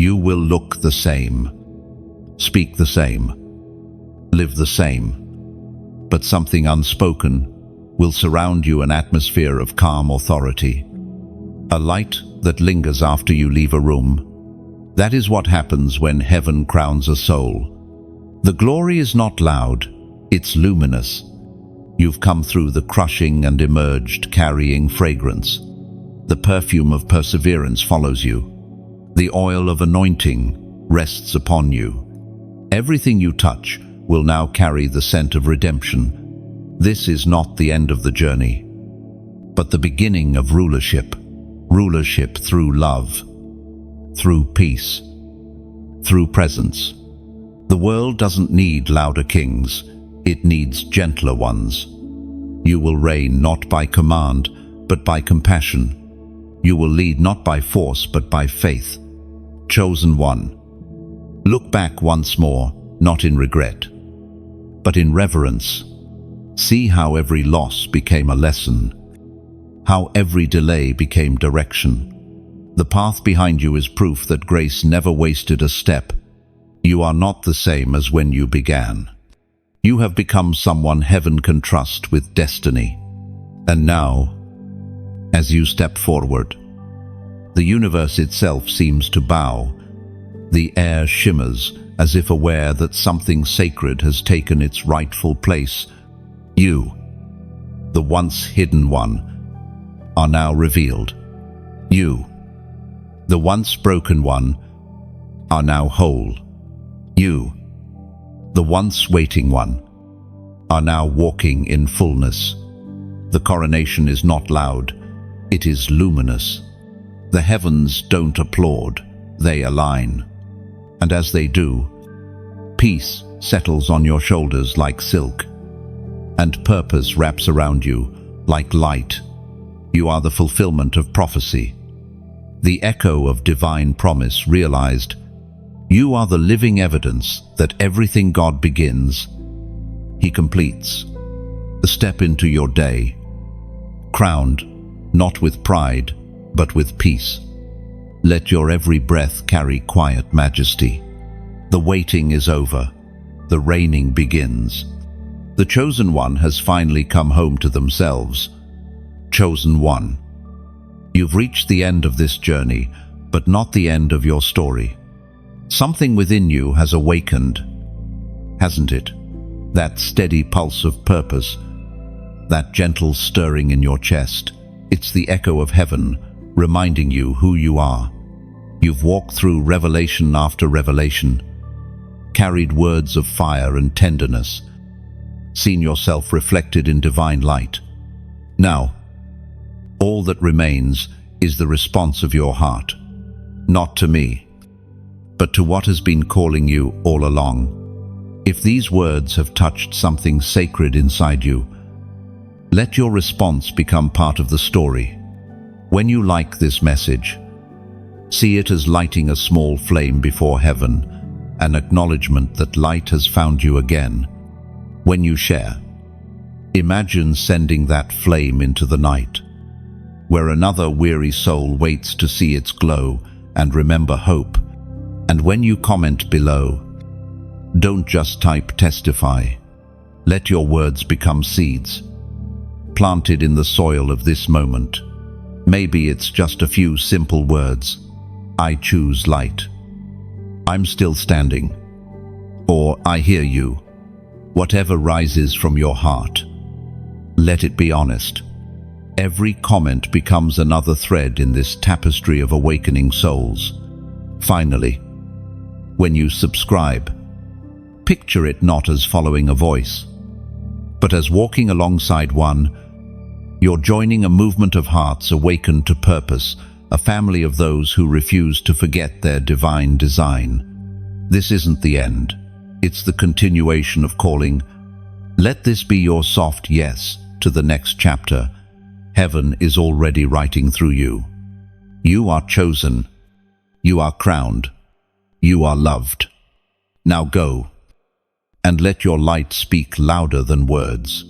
You will look the same, speak the same, live the same. But something unspoken will surround you, an atmosphere of calm authority. A light that lingers after you leave a room. That is what happens when heaven crowns a soul. The glory is not loud, it's luminous. You've come through the crushing and emerged carrying fragrance. The perfume of perseverance follows you. The oil of anointing rests upon you. Everything you touch will now carry the scent of redemption. This is not the end of the journey, but the beginning of rulership. Rulership through love, through peace, through presence. The world doesn't need louder kings, it needs gentler ones. You will reign not by command, but by compassion. You will lead not by force, but by faith. Chosen one. Look back once more, not in regret, but in reverence. See how every loss became a lesson, how every delay became direction. The path behind you is proof that grace never wasted a step. You are not the same as when you began. You have become someone heaven can trust with destiny. And now, as you step forward, the universe itself seems to bow. The air shimmers as if aware that something sacred has taken its rightful place. You, the once hidden one, are now revealed. You, the once broken one, are now whole. You, the once waiting one, are now walking in fullness. The coronation is not loud, it is luminous. The heavens don't applaud, they align. And as they do, peace settles on your shoulders like silk, and purpose wraps around you like light. You are the fulfillment of prophecy, the echo of divine promise realized. You are the living evidence that everything God begins, He completes. Step into your day, crowned not with pride, but with peace. Let your every breath carry quiet majesty. The waiting is over, the reigning begins. The chosen one has finally come home to themselves. Chosen one. You've reached the end of this journey, but not the end of your story. Something within you has awakened, hasn't it? That steady pulse of purpose, that gentle stirring in your chest. It's the echo of heaven, reminding you who you are. You've walked through revelation after revelation, carried words of fire and tenderness, seen yourself reflected in divine light. Now, all that remains is the response of your heart, not to me, but to what has been calling you all along. If these words have touched something sacred inside you, Let your response become part of the story. When you like this message, see it as lighting a small flame before heaven, an acknowledgement that light has found you again. When you share, imagine sending that flame into the night, where another weary soul waits to see its glow and remember hope. And when you comment below, don't just type testify. Let your words become seeds, planted in the soil of this moment. Maybe it's just a few simple words. I choose light. I'm still standing. Or I hear you. Whatever rises from your heart, let it be honest. Every comment becomes another thread in this tapestry of awakening souls. Finally, when you subscribe, picture it not as following a voice, but as walking alongside one. You're joining a movement of hearts awakened to purpose, a family of those who refuse to forget their divine design. This isn't the end. It's the continuation of calling. Let this be your soft yes to the next chapter. Heaven is already writing through you. You are chosen. You are crowned. You are loved. Now go, and let your light speak louder than words.